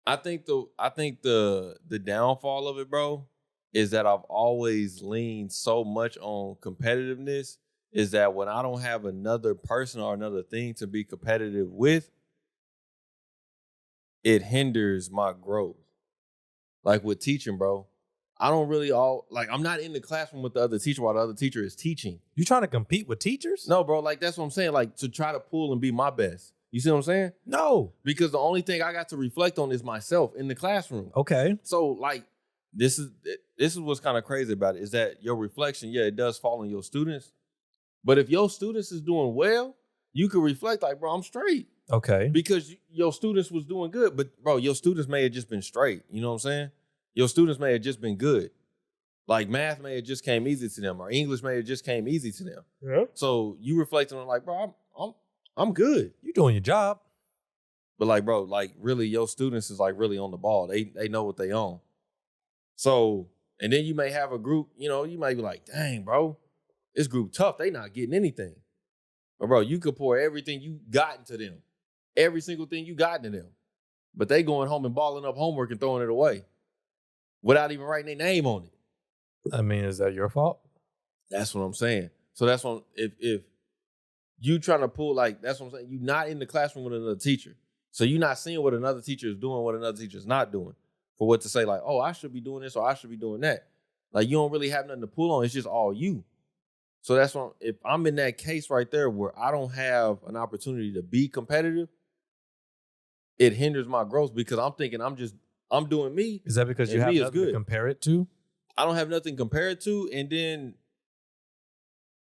I think the downfall of it, bro, is that I've always leaned so much on competitiveness, is that when I don't have another person or another thing to be competitive with, it hinders my growth. Like with teaching, bro, I don't really I'm not in the classroom with the other teacher while the other teacher is teaching. You trying to compete with teachers? No, bro, like that's what I'm saying, like to try to pull and be my best. You see what I'm saying? No. Because the only thing I got to reflect on is myself in the classroom. Okay. So like this is what's kind of crazy about it, is that your reflection, it does fall on your students. But if your students is doing well, you can reflect like, bro, I'm straight. Okay. Because your students was doing good. But bro, your students may have just been straight. You know what I'm saying? Your students may have just been good. Like math may have just came easy to them, or English may have just came easy to them. Yeah. So you reflecting on like, bro, I'm good. You doing your job. But like, bro, like really your students is like really on the ball. They know what they own. So, and then you may have a group, you might be like, dang, bro, this group tough. They not getting anything. But bro, you could pour everything you got into them. Every single thing you got into them. But they going home and balling up homework and throwing it away without even writing their name on it. I mean, is that your fault? That's what I'm saying. So that's what if you trying to pull, like, that's what I'm saying. You're not in the classroom with another teacher. So you're not seeing what another teacher is doing, what another teacher is not doing. For what to say, like, oh, I should be doing this or I should be doing that. Like, you don't really have nothing to pull on. It's just all you. So that's why if I'm in that case right there where I don't have an opportunity to be competitive, it hinders my growth because I'm thinking I'm doing me. Is that because you have nothing to compare it to? I don't have nothing compared to, and then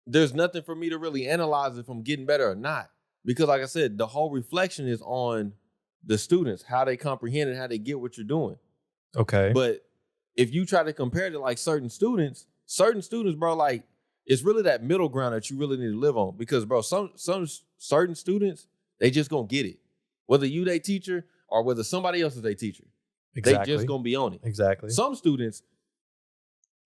there's nothing for me to really analyze if I'm getting better or not. Because like I said, the whole reflection is on the students, how they comprehend and how they get what you're doing. Okay. But if you try to compare to like certain students, bro, like it's really that middle ground that you really need to live on. Because bro, some certain students, they just gonna get it. Whether you they teacher or whether somebody else is their teacher. Exactly. They just gonna be on it. Exactly. Some students,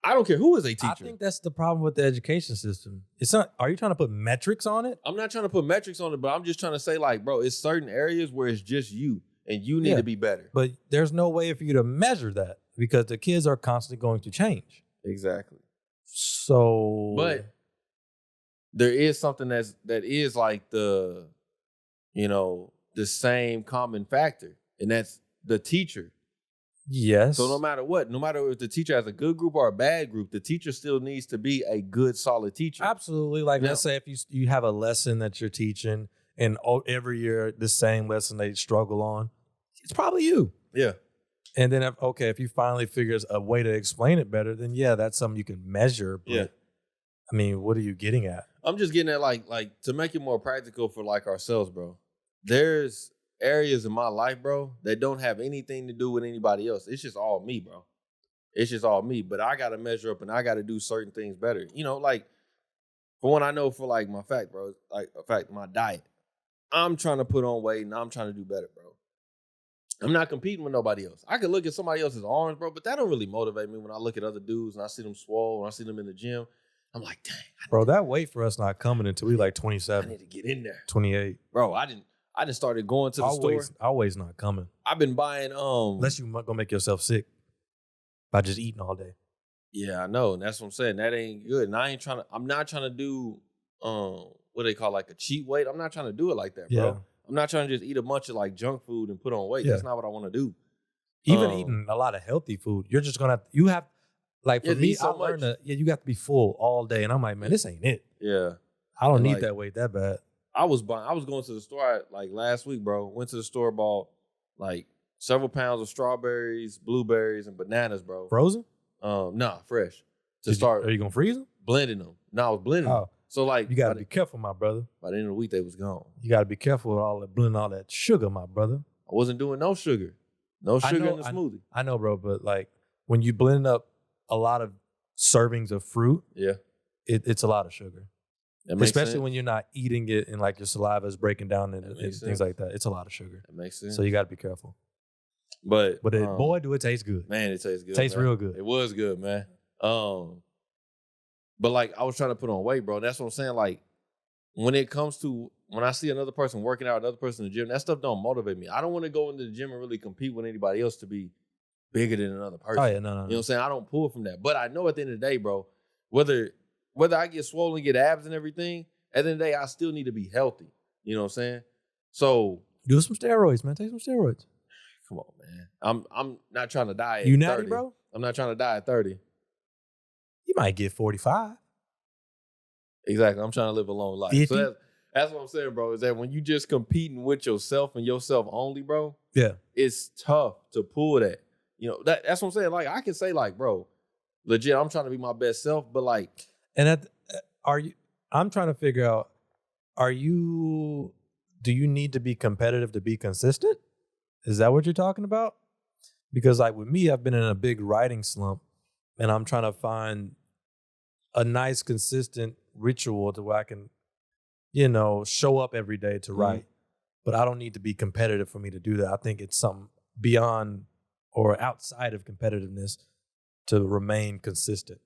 I don't care who is a teacher. I think that's the problem with the education system. It's not, are you trying to put metrics on it? I'm not trying to put metrics on it, but I'm just trying to say, like, bro, it's certain areas where it's just you and you need to be better. But there's no way for you to measure that because the kids are constantly going to change. Exactly. So, but there is something that is like the same common factor, and that's the teacher. Yes. So no matter what, no matter if the teacher has a good group or a bad group, the teacher still needs to be a good, solid teacher. Absolutely. Like, let's say if you have a lesson that you're teaching and every year the same lesson they struggle on, it's probably you. Yeah. And then, if you finally figure a way to explain it better, then that's something you can measure. But, I mean, what are you getting at? I'm just getting at like to make it more practical for like ourselves, bro. There's areas in my life, bro, that don't have anything to do with anybody else. It's just all me, bro. It's just all me. But I got to measure up and I got to do certain things better. Like for one, I know for like my fact, bro, like a fact, my diet. I'm trying to put on weight and I'm trying to do better, bro. I'm not competing with nobody else. I could look at somebody else's arms, bro, but that don't really motivate me when I look at other dudes and I see them swole and I see them in the gym. I'm like, dang. Bro, that weight for us not coming until we like 27. I need to get in there. 28. Bro, I just started going to the store. Always not coming. I've been buying unless you gonna make yourself sick by just eating all day. Yeah, I know. And that's what I'm saying. That ain't good. And I'm not trying to do what they call like a cheat weight. I'm not trying to do it like that, bro. Yeah. I'm not trying to just eat a bunch of like junk food and put on weight. Yeah. That's not what I want to do. Even eating a lot of healthy food, you're just gonna like for me, I learned that you got to be full all day. And I'm like, man, this ain't it. Yeah. I don't need that weight that bad. I was going to the store like last week, bro. Went to the store, bought like several pounds of strawberries, blueberries, and bananas, bro. Frozen? Nah, fresh. To start Are you gonna freeze them? blending them. No, I was blending them. Oh, So like you gotta be careful, my brother. by the end of the week they was gone. You gotta be careful with all that blending all that sugar, my brother. I wasn't doing no sugar. No sugar in the smoothie. I know, bro, but like when you blend up a lot of servings of fruit, Yeah. it's a lot of sugar. That makes Especially sense. when you're not eating it and like your saliva is breaking down and makes things sense. like that. It's a lot of sugar. That makes sense. So you gotta be careful. But Boy, do it taste good. man, it tastes good. Tastes man. real good. It was good, man. But like I was trying to put on weight, bro. That's what I'm saying. Like when it comes to when I see another person working out, another person in the gym, that stuff don't motivate me. I don't want to go into the gym and really compete with anybody else to be bigger than another person. Oh yeah, no. You know what I'm saying? I don't pull from that. But I know at the end of the day, bro, whether I get swollen, get abs and everything, at the end of the day, I still need to be healthy. You know what I'm saying? So Do some steroids, man. Take some steroids. come on, man. I'm not trying to die at You 30. natty, bro? I'm not trying to die at 30. You might get 45. Exactly. I'm trying to live a long life. 50? So that's what I'm saying, bro, is that when you just competing with yourself and yourself only, bro, Yeah. it's tough to pull that. You know, that's what I'm saying. Like, I can say, like, bro, legit, I'm trying to be my best self, but like, And I'm trying to figure out, do you need to be competitive to be consistent? Is that what you're talking about? Because like with me, I've been in a big writing slump and I'm trying to find a nice, consistent ritual to where I can, show up every day to write. But I don't need to be competitive for me to do that. I think it's something beyond or outside of competitiveness to remain consistent.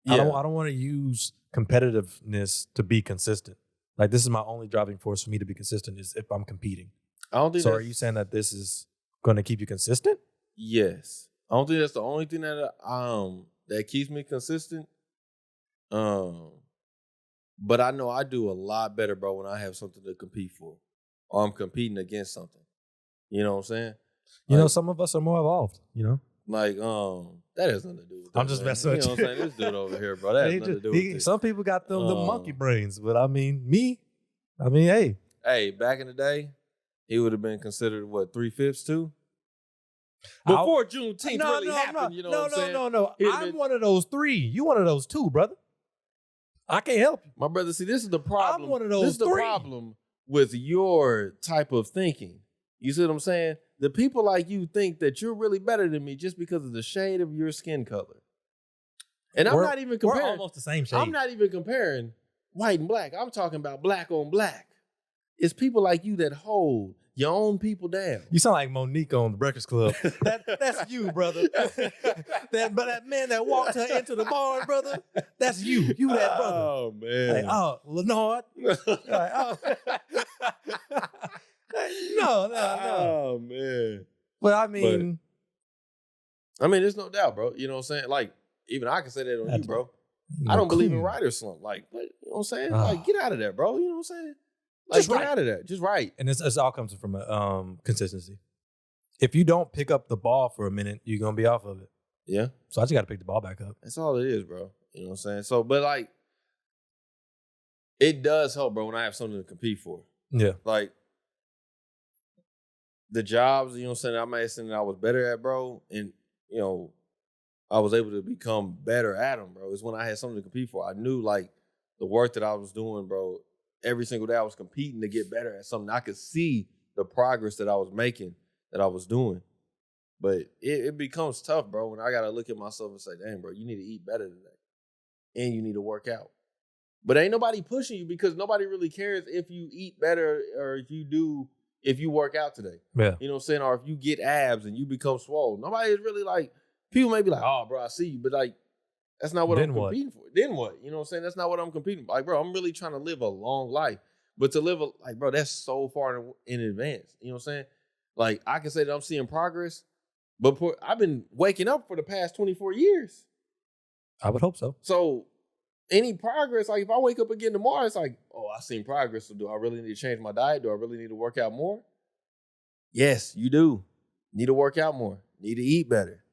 yeah. I don't want to use competitiveness to be consistent. Like this is my only driving force for me to be consistent is if I'm competing. I don't think So are you saying that this is going to keep you consistent? Yes. I don't think that's the only thing that keeps me consistent. But I know I do a lot better, bro, when I have something to compete for. Or I'm competing against something. You know what I'm saying? Like, Some of us are more evolved, Like, that has nothing to do with that. I'm just man. messing with You know what I'm you. saying? This dude over here, bro, that has nothing to do with it. Some people got them the monkey brains, but hey. Hey, back in the day, he would have been considered, 3/5 too? Before Juneteenth really happened, you know what I'm saying? No. I'm one of those 3. You one of those 2, brother. I can't help you. My brother, see, this is the problem. I'm one of those This is the 3. problem with your type of thinking. You see what I'm saying? The people like you think that you're really better than me just because of the shade of your skin color. And I'm not even comparing. We're almost the same shade. I'm not even comparing white and black. I'm talking about black on black. It's people like you that hold your own people down. You sound like Monique on the Breakfast Club. That's you, brother. that man that walked her into the barn, brother, that's you. You that brother. Oh, man. Like, Lenard. Like, No. Oh, man. But I mean, there's no doubt, bro. You know what I'm saying? Like, even I can say that on you, bro. I don't believe in writer's slump. Like, you know what I'm saying? Like, get out of that, bro. You know what I'm saying? Like, Just get write. out of that. Just write. And it's all comes from consistency. If you don't pick up the ball for a minute, you're gonna be off of it. Yeah. So I just got to pick the ball back up. That's all it is, bro. You know what I'm saying? So, but like, it does help, bro, when I have something to compete for. Yeah. Like, the jobs, you know what I'm saying, I might have something I was better at, bro, and, I was able to become better at them, bro. It's when I had something to compete for. I knew, like, the work that I was doing, bro, every single day I was competing to get better at something. I could see the progress that I was making, that I was doing. But it becomes tough, bro, when I got to look at myself and say, dang, bro, you need to eat better today. And you need to work out. But ain't nobody pushing you because nobody really cares if you eat better or if you work out today. Yeah. You know what I'm saying? Or if you get abs and you become swole. Nobody is really like, people may be like, oh, bro, I see you. But like, that's not what I'm competing for. Then what? You know what I'm saying? That's not what I'm competing for. Like, bro, I'm really trying to live a long life. But to live bro, that's so far in advance. You know what I'm saying? Like, I can say that I'm seeing progress, but I've been waking up for the past 24 years. I would hope so. So any progress, like if I wake up again tomorrow, it's like, oh, I seen progress. So do I really need to change my diet? Do I really need to work out more? Yes, you do. Need to work out more. Need to eat better.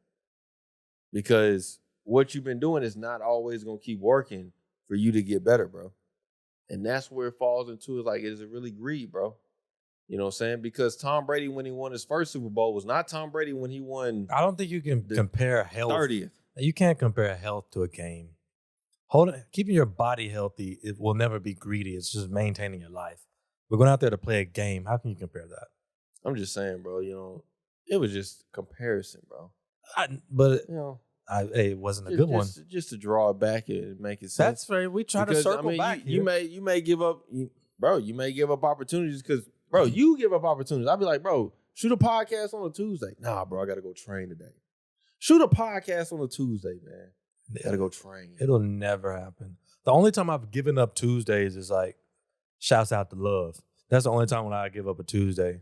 Because what you've been doing is not always going to keep working for you to get better, bro. And that's where it falls into, is like, is it really greed, bro? You know what I'm saying? Because Tom Brady, when he won his first Super Bowl, was not Tom Brady when he won I don't think you can compare health 30th. You can't compare health to a game. Keeping your body healthy, it will never be greedy. It's just maintaining your life. We're going out there to play a game. How can you compare that? I'm just saying, bro. It was just comparison, bro. It wasn't a good one. Just to draw it back and make it sense. That's fair. We try to circle back. You may give up, bro. You may give up opportunities because, bro, you give up opportunities. I'll be like, bro, shoot a podcast on a Tuesday. Nah, bro, I got to go train today. Shoot a podcast on a Tuesday, man. Gotta go train. It'll never happen. The only time I've given up Tuesdays is like, shouts out to Love. That's the only time when I give up a Tuesday.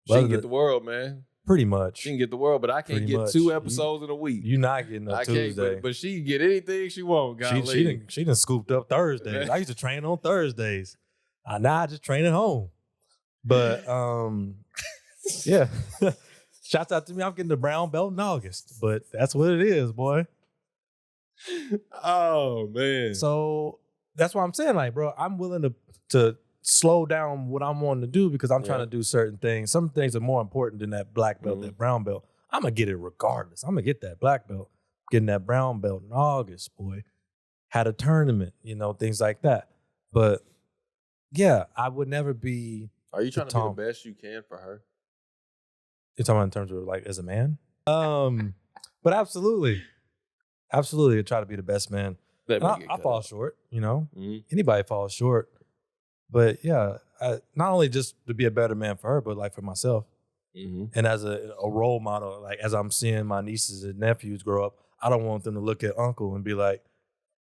She can get the world, man. Pretty much. She can get the world, but I can't get 2 episodes in a week. You're not getting a Tuesday. But she can get anything she wants. She done scooped up Thursdays. I used to train on Thursdays. Now I just train at home. But yeah. Shouts out to me. I'm getting the brown belt in August. But that's what it is, boy. Oh, man. So that's why I'm saying, like, bro, I'm willing to slow down what I'm wanting to do because I'm trying to do certain things. Some things are more important than that black belt, that brown belt. I'm going to get it regardless. I'm going to get that black belt. Getting that brown belt in August, boy. Had a tournament, things like that. But, yeah, I would never be... Are you trying to do the best you can for her? You're talking about in terms of, like, as a man? But absolutely. Absolutely, I try to be the best man. I fall short, Anybody falls short. But yeah, not only just to be a better man for her, but like for myself. And as a role model, like as I'm seeing my nieces and nephews grow up, I don't want them to look at uncle and be like,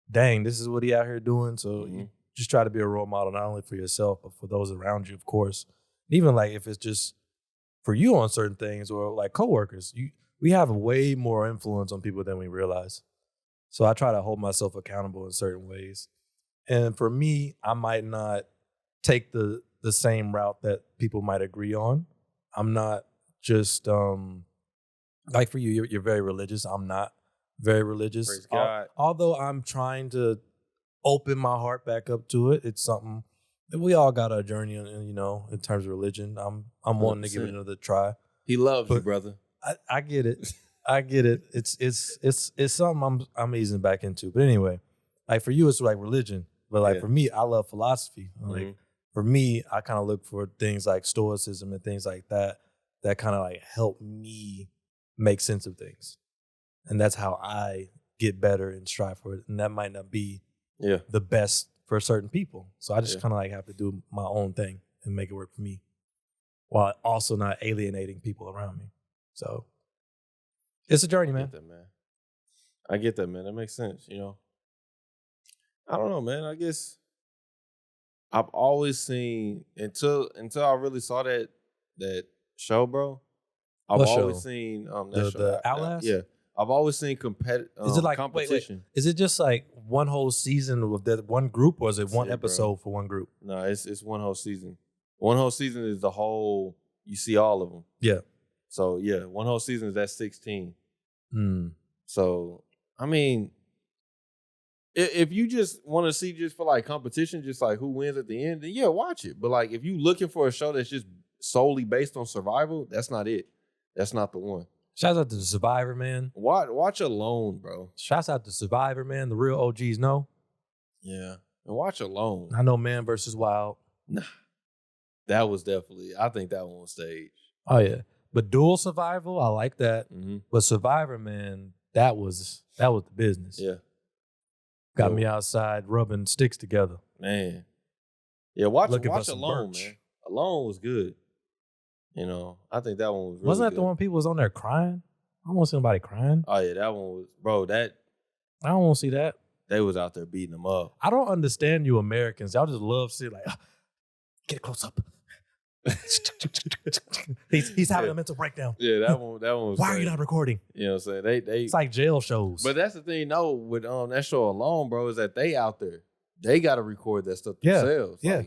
dang, this is what he out here doing. So you just try to be a role model, not only for yourself, but for those around you, of course. Even like if it's just for you on certain things or like coworkers, we have way more influence on people than we realize. So I try to hold myself accountable in certain ways. And for me, I might not take the same route that people might agree on. I'm not just, like for you, you're very religious. I'm not very religious. Praise God. Although I'm trying to open my heart back up to it. It's something that we all got our journey in, in terms of religion. I'm wanting to give it another try. He loves you, brother. I get it. I get it. It's something I'm easing back into. But anyway, like for you, it's like religion. But like for me, I love philosophy. Like for me, I kind of look for things like stoicism and things like that kind of like help me make sense of things. And that's how I get better and strive for it. And that might not be the best for certain people. So I just kind of like have to do my own thing and make it work for me while also not alienating people around me. So it's a journey, man. I get that, man. That makes sense, I don't know, man. I guess I've always seen until I really saw that show, bro. I've always seen that show. The Outlast? Yeah. I've always seen is it like competition. Wait. Is it just like one whole season with that one group, or is it one episode for one group? No, it's one whole season. One whole season is the whole. You see all of them. Yeah. So yeah, one whole season is that 16. So I mean, if you just want to see just for like competition, just like who wins at the end, then yeah, watch it. But like if you looking for a show that's just solely based on survival, that's not it. That's not the one. Shouts out to the Survivor, man. Watch Alone, bro. Shouts out to Survivor, man. The real OGs know. Yeah. And watch Alone. I know Man vs. Wild. Nah. That was definitely, I think that one was staged. Oh, yeah. But Dual Survival, I like that. But Survivor, man, that was the business. Yeah. Got me outside rubbing sticks together. Man. Yeah, watch Alone, man. Alone was good. I think that one was really Wasn't that good. the one people was on there crying? I don't want to see nobody crying. Oh, yeah, that one was, bro, I don't want to see that. They was out there beating them up. I don't understand you Americans. Y'all just love seeing like, get close up. he's having a mental breakdown. Yeah, that one was Why crazy. are you not recording? You know what I'm saying? They It's like jail shows. But that's the thing, with that show Alone, bro, is that they out there. They got to record that stuff themselves. Yeah.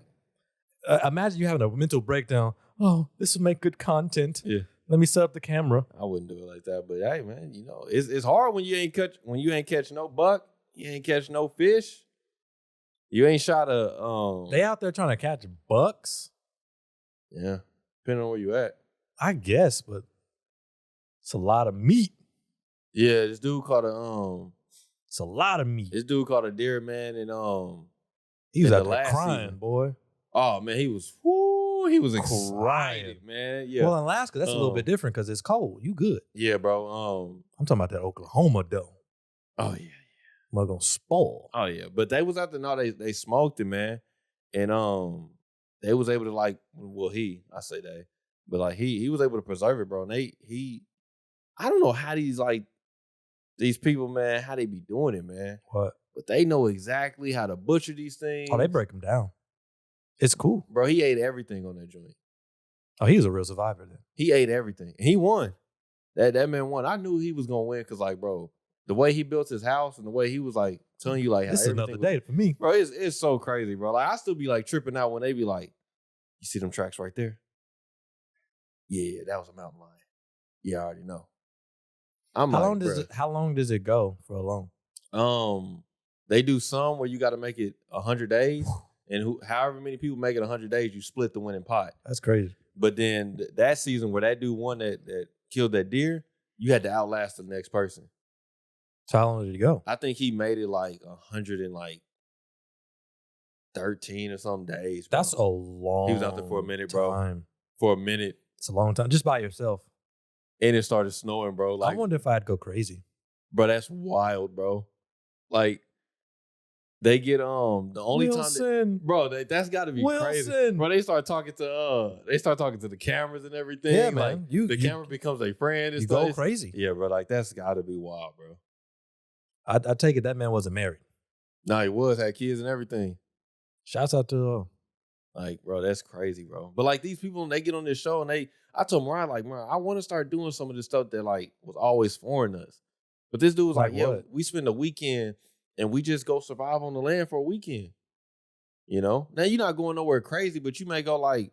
Imagine you having a mental breakdown. Oh, this will make good content. Yeah. Let me set up the camera. I wouldn't do it like that. But hey, man, it's hard when you ain't catch no buck, you ain't catch no fish. You ain't shot a They out there trying to catch bucks? Yeah. Depending on where you at. I guess, but it's a lot of meat. Yeah, this dude caught a It's a lot of meat. This dude caught a deer, man, and He was in out the there last crying, season. boy. Oh man, he was excited, man. Yeah. Well, in Alaska, that's a little bit different because it's cold. You good. Yeah, bro. I'm talking about that Oklahoma though. Oh yeah. I'm gonna spoil. Oh yeah. But they was out there, no, they smoked it, man. And they was able to I say they, but like he was able to preserve it, bro. And I don't know how these people, man, how they be doing it, man. What? But they know exactly how to butcher these things. Oh, they break them down. It's cool. Bro, he ate everything on that joint. Oh, he was a real survivor then. He ate everything. And he won. That man won. I knew he was gonna win because, like, bro, the way he built his house and the way he was like telling you, like, how this is another day for me. Bro, it's so crazy, bro. Like, I still be like tripping out when they be like, you see them tracks right there? Yeah, that was a mountain lion. Yeah, I already know. How long does it go for a long? They do some where you got to make it 100 days, and however many people make it 100 days, you split the winning pot. That's crazy. But then that season where that dude won that killed that deer, you had to outlast the next person. So how long did he go? I think he made it like 113 or some days. Bro. That's a long. He was out there for a minute, bro. Time. For a minute. It's a long time. Just by yourself. And it started snowing, bro. Like, I wonder if I'd go crazy. Bro, that's wild, bro. Like, they get the only Wilson. time bro, that's got to be crazy. Bro, they start talking to the cameras and everything. Yeah, like, man. The camera becomes a friend and you stuff. go crazy. Yeah, bro. Like, that's got to be wild, bro. I take it that man wasn't married. No, he had kids and everything. Shouts out to like, bro, that's crazy, bro. But like these people, when they get on this show and I told Mariah, like, man, I want to start doing some of this stuff that like was always foreign to us. But this dude was like, yeah, we spend a weekend and we just go survive on the land for a weekend. You know? Now you're not going nowhere crazy, but you may go like,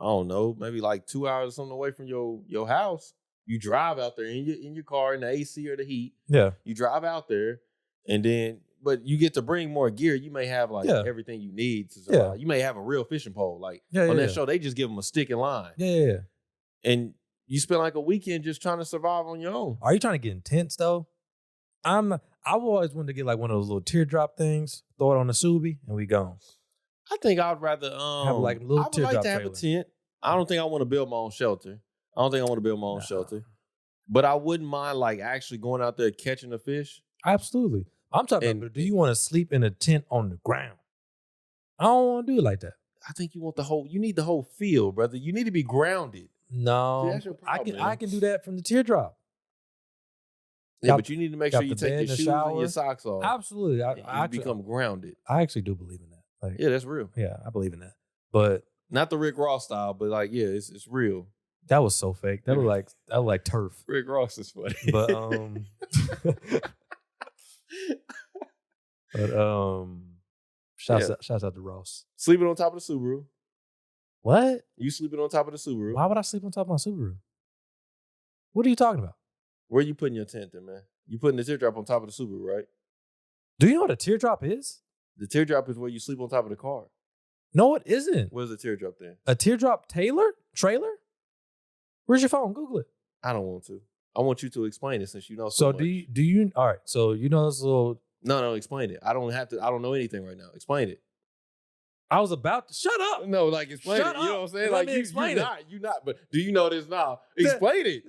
I don't know, maybe like 2 hours or something away from your house. You drive out there in your car in the AC or the heat. Yeah. You drive out there and then, but you get to bring more gear. You may have like everything you need to survive. Yeah. You may have a real fishing pole. Like on that show, they just give them a stick and line. Yeah. And you spend like a weekend just trying to survive on your own. Are you trying to get intense though? I've always wanted to get like one of those little teardrop things, throw it on the Subi, and we gone. I think I'd rather have like a little teardrop have a tent. I don't think I want to build my own shelter. But I wouldn't mind like actually going out there catching a fish. Absolutely. I'm talking about, do you want to sleep in a tent on the ground? I don't want to do it like that. I think you need the whole feel, brother. You need to be grounded. No, that's your problem, I can do that from the teardrop. Yeah, but you need to make sure you take your shoes and your socks off. Absolutely. I become grounded. I actually do believe in that. Like, yeah, that's real. Yeah, I believe in that. But not the Rick Ross style, but like, yeah, it's real. That was so fake. That was like turf. Rick Ross is funny. But shouts out to Ross. Sleeping on top of the Subaru. What? You sleeping on top of the Subaru? Why would I sleep on top of my Subaru? What are you talking about? Where you putting your tent then, man? You putting the teardrop on top of the Subaru, right? Do you know what a teardrop is? The teardrop is where you sleep on top of the car. No, it isn't. Where's the teardrop then? A teardrop trailer? Where's your phone? Google it. I don't want to. I want you to explain it since you know so much. Do you all right, so you know this little No, explain it. I don't know anything right now. Explain it. I was about to shut up. No, like explain it. You know what I'm saying? Like you not, but do you know this now? Explain it.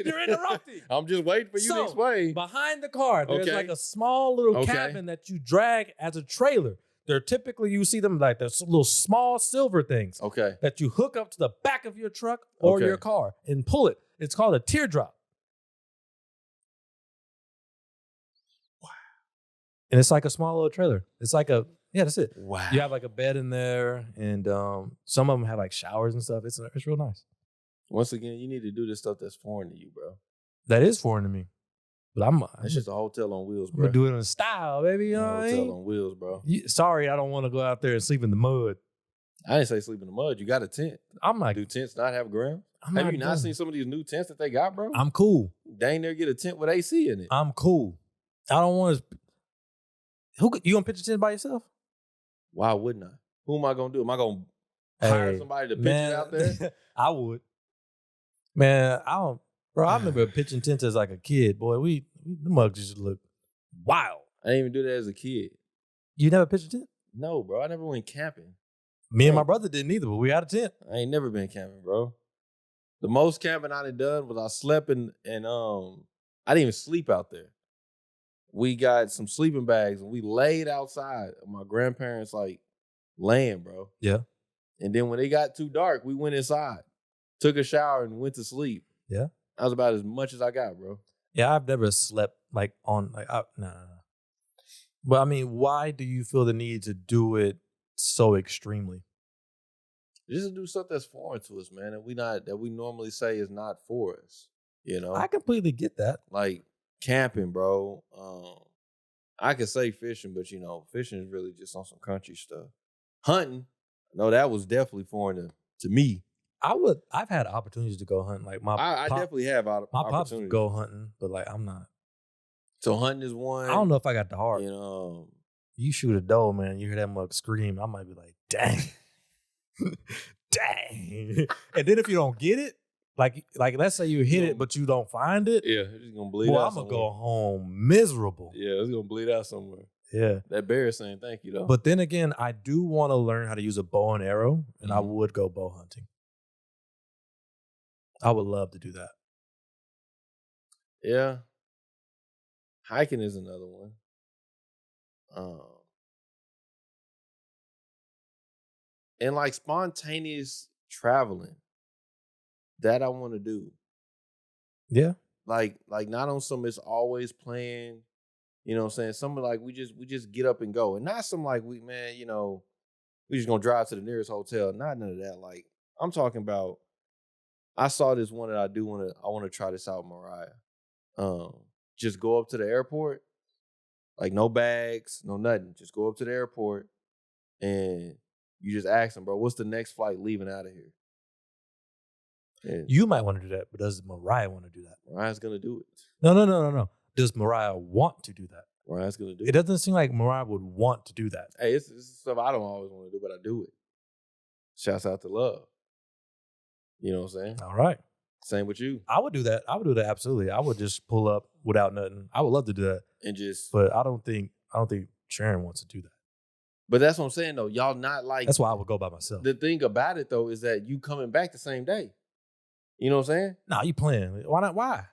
You're interrupting. I'm just waiting for you to explain. Behind the car, there's like a small little cabin that you drag as a trailer. They're typically, you see them like those little small silver things that you hook up to the back of your truck or your car and pull it. It's called a teardrop. Wow. And it's like a small little trailer. It's like that's it. Wow. You have like a bed in there and some of them have like showers and stuff. It's real nice. Once again, you need to do this stuff that's foreign to you, bro. That is foreign to me. But it's just a hotel on wheels, bro. I'm gonna do it in style, baby. Hotel on wheels, bro. Sorry, I don't want to go out there and sleep in the mud. I didn't say sleep in the mud. You got a tent. I'm like, do tents not have ground? Have you not seen some of these new tents that they got, bro? I'm cool. They ain't never get a tent with AC in it. I'm cool. I don't want to. You gonna pitch a tent by yourself? Why wouldn't I? Who am I gonna do? Am I gonna hire somebody to pitch it out there? I would. Man, I don't. Bro, I remember pitching tents as like a kid. Boy, the mugs just look wild. I didn't even do that as a kid. You never pitched a tent? No, bro. I never went camping. Me and my brother didn't either, but we had a tent. I ain't never been camping, bro. The most camping I done was I slept in, and I didn't even sleep out there. We got some sleeping bags and we laid outside of my grandparents' like land, bro. Yeah. And then when it got too dark, we went inside, took a shower, and went to sleep. Yeah. That was about as much as I got, bro. Yeah, I've never slept like on like nah. But I mean, why do you feel the need to do it so extremely? Just to do something that's foreign to us, man, that we normally say is not for us. You know? I completely get that. Like camping, bro. I could say fishing, but you know, fishing is really just on some country stuff. Hunting, no, that was definitely foreign to me. I've had opportunities to go hunting. Like I definitely have my pops opportunities. go hunting, but like I'm not. So hunting is one. I don't know if I got the heart. You know, you shoot a doe, man. You hear that mug scream. I might be like, dang, dang. And then if you don't get it, like let's say you hit it, but you don't find it. Yeah, it's just gonna bleed out. out. I'm gonna go home miserable. Yeah, it's gonna bleed out somewhere. Yeah. That bear saying thank you though. But then again, I do want to learn how to use a bow and arrow, and I would go bow hunting. I would love to do that. Yeah. Hiking is another one. And like spontaneous traveling, that I want to do. Yeah. Like not on some it's always planned, you know what I'm saying? Something like we just get up and go. And not some like we just gonna drive to the nearest hotel. Not none of that. Like I'm talking about, I saw this one that I want to try this out, Mariah. Just go up to the airport, like no bags, no nothing. Just go up to the airport and you just ask them, bro, what's the next flight leaving out of here? And you might want to do that, but does Mariah want to do that? Mariah's gonna do it. No. Does Mariah want to do that? Mariah's gonna do it. It doesn't seem like Mariah would want to do that. Hey, it's stuff I don't always want to do, but I do it. Shouts out to love. You know what I'm saying? All right. Same with you. I would do that. Absolutely. I would just pull up without nothing. I would love to do that. And just, but I don't think Sharon wants to do that. But that's what I'm saying though. Y'all not like, that's why I would go by myself. The thing about it though is that you coming back the same day. You know what I'm saying? Nah, you playing. Why not? Why?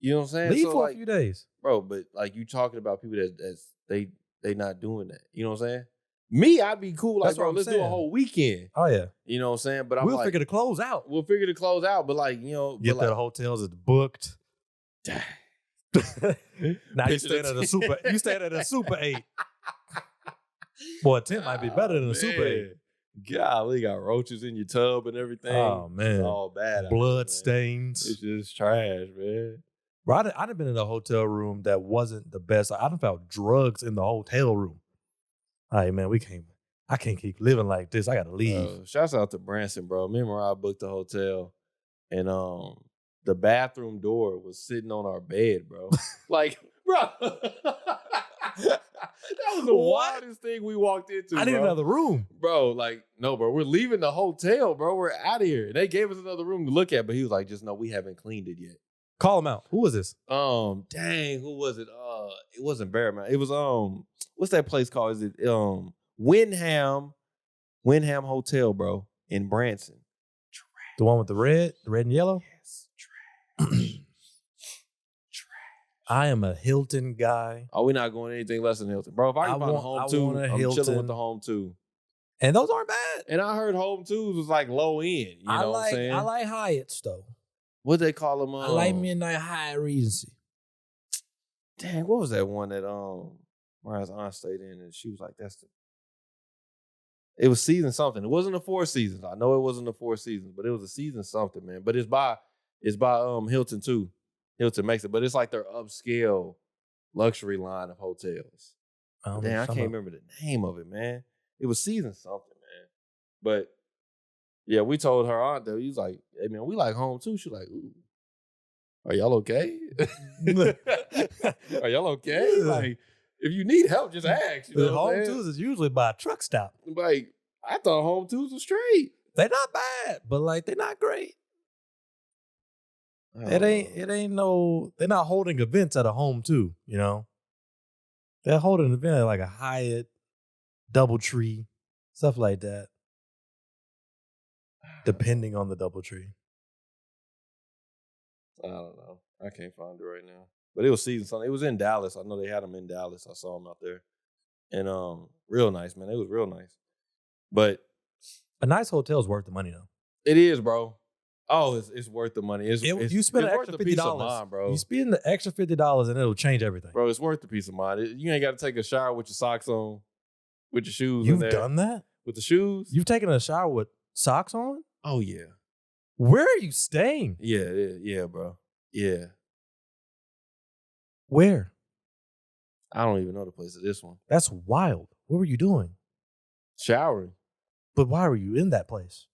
You know what I'm saying? Leave so for like, a few days. Bro, but like you talking about people that's they not doing that. You know what I'm saying? Me, I'd be cool. Like, That's bro, let's do a whole weekend. Oh yeah. You know what I'm saying? But we'll figure the clothes out. We'll figure the clothes out. But like, you know, get the hotels is booked. Now you staying at a super. You staying at a Super 8. Boy, a tent might be better than a Super 8. Golly, got roaches in your tub and everything. Oh man, it's all bad. Blood stains. It's just trash, man. Bro, I'd have been in a hotel room that wasn't the best. I'd have found drugs in the hotel room. All right, man, I can't keep living like this. I gotta leave. Shouts out to Branson, bro. Me and Mariah booked the hotel, and the bathroom door was sitting on our bed, bro. Like, bro. That was the wildest thing we walked into. I need another room. Bro, like, no, bro. We're leaving the hotel, bro. We're out of here. They gave us another room to look at, but he was like, just know we haven't cleaned it yet. Call him out. Who was this? Dang, who was it? It wasn't Bearman. It was what's that place called? Is it Wyndham Hotel, bro, in Branson. Trash. The one with the red and yellow? Yes, trash. I am a Hilton guy. Oh, we're not going anything less than Hilton. Bro, if I can find a home two, I'm chilling with the home two. And those aren't bad. And I heard home twos was like low end. You know what I'm saying? I like Hyatts though. What they call them? I like Midnight Hyatt Regency. Dang, what was that one that Mariah's aunt stayed in? And she was like, it was season something. It wasn't the 4 seasons. I know it wasn't the 4 seasons, but it was a season something, man. But it's by Hilton too. Hilton makes it, but it's like their upscale luxury line of hotels. Damn, I can't remember the name of it, man. It was season something, man. But yeah, we told her aunt that. He was like, hey man, we like home too. She's like, ooh, are y'all okay? Are y'all okay? Yeah. Like, if you need help, just ask. You know the home twos is usually by a truck stop. Like, I thought home twos were straight. They're not bad, but like they're not great. They're not holding events at a home too, you know. They're holding an event at like a Hyatt, DoubleTree, stuff like that. Depending on the DoubleTree. I don't know. I can't find it right now. But it was season something. It was in Dallas. I know they had them in Dallas. I saw them out there. And real nice, man. It was real nice. But a nice hotel is worth the money though. It is, bro. Oh, it's worth the money. You spend an extra $50, bro. You spend the extra $50 and it'll change everything. Bro, it's worth the peace of mind. You ain't got to take a shower with your socks on, with your shoes You've done that? With the shoes? You've taken a shower with socks on? Oh, yeah. Where are you staying? Yeah, bro. Yeah. Where? I don't even know the place of this one. That's wild. What were you doing? Showering. But why were you in that place?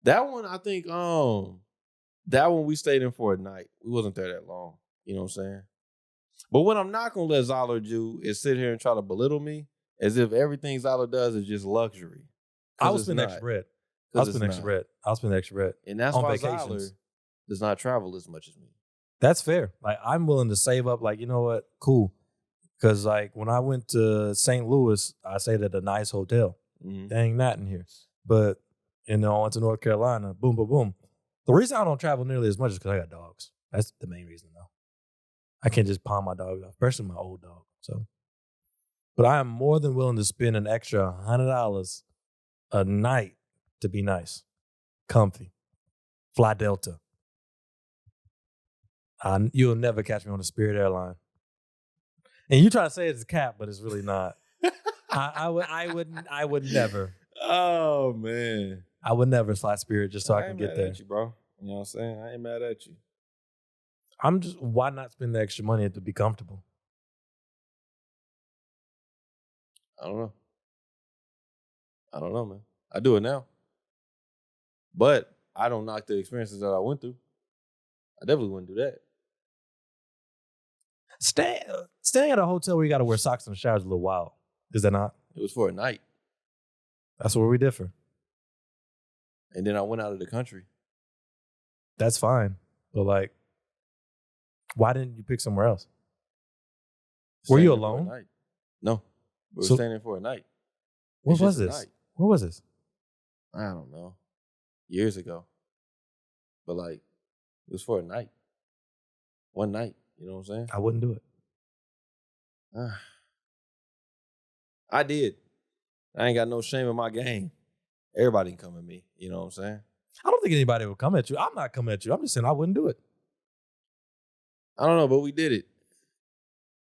That one, I think, that one we stayed in for a night. We wasn't there that long. You know what I'm saying? But what I'm not going to let Zyler do is sit here and try to belittle me as if everything Zyler does is just luxury. I'll spend extra bread. I'll spend extra bread. And that's why Zyler does not travel as much as me. That's fair. Like, I'm willing to save up. Like, you know what? Cool. Because, like, when I went to St. Louis, I stayed at a nice hotel. Mm-hmm. There ain't that in here. But, I went to North Carolina. Boom, boom, boom. The reason I don't travel nearly as much is because I got dogs. That's the main reason, though. I can't just palm my dog off, especially my old dog. So, but I am more than willing to spend an extra $100 a night to be nice, comfy, fly Delta. You'll never catch me on a Spirit airline. And you try to say it's a cap, but it's really not. I would never. Oh man, I would never fly Spirit just so I can get there. At you, bro. You know what I'm saying? I ain't mad at you. Why not spend the extra money to be comfortable? I don't know, man. I do it now. But I don't knock the experiences that I went through. I definitely wouldn't do that. Staying at a hotel where you got to wear socks in the shower is a little wild. Is that not? It was for a night. That's where we differ. And then I went out of the country. That's fine. But, like, why didn't you pick somewhere else? Were you alone? No. We were staying there for a night. What was this? Where was this? I don't know. Years ago. But, like, it was for a night. One night. You know what I'm saying? I wouldn't do it. I did. I ain't got no shame in my game. Everybody can come at me. You know what I'm saying? I don't think anybody would come at you. I'm not coming at you. I'm just saying I wouldn't do it. I don't know, but we did it.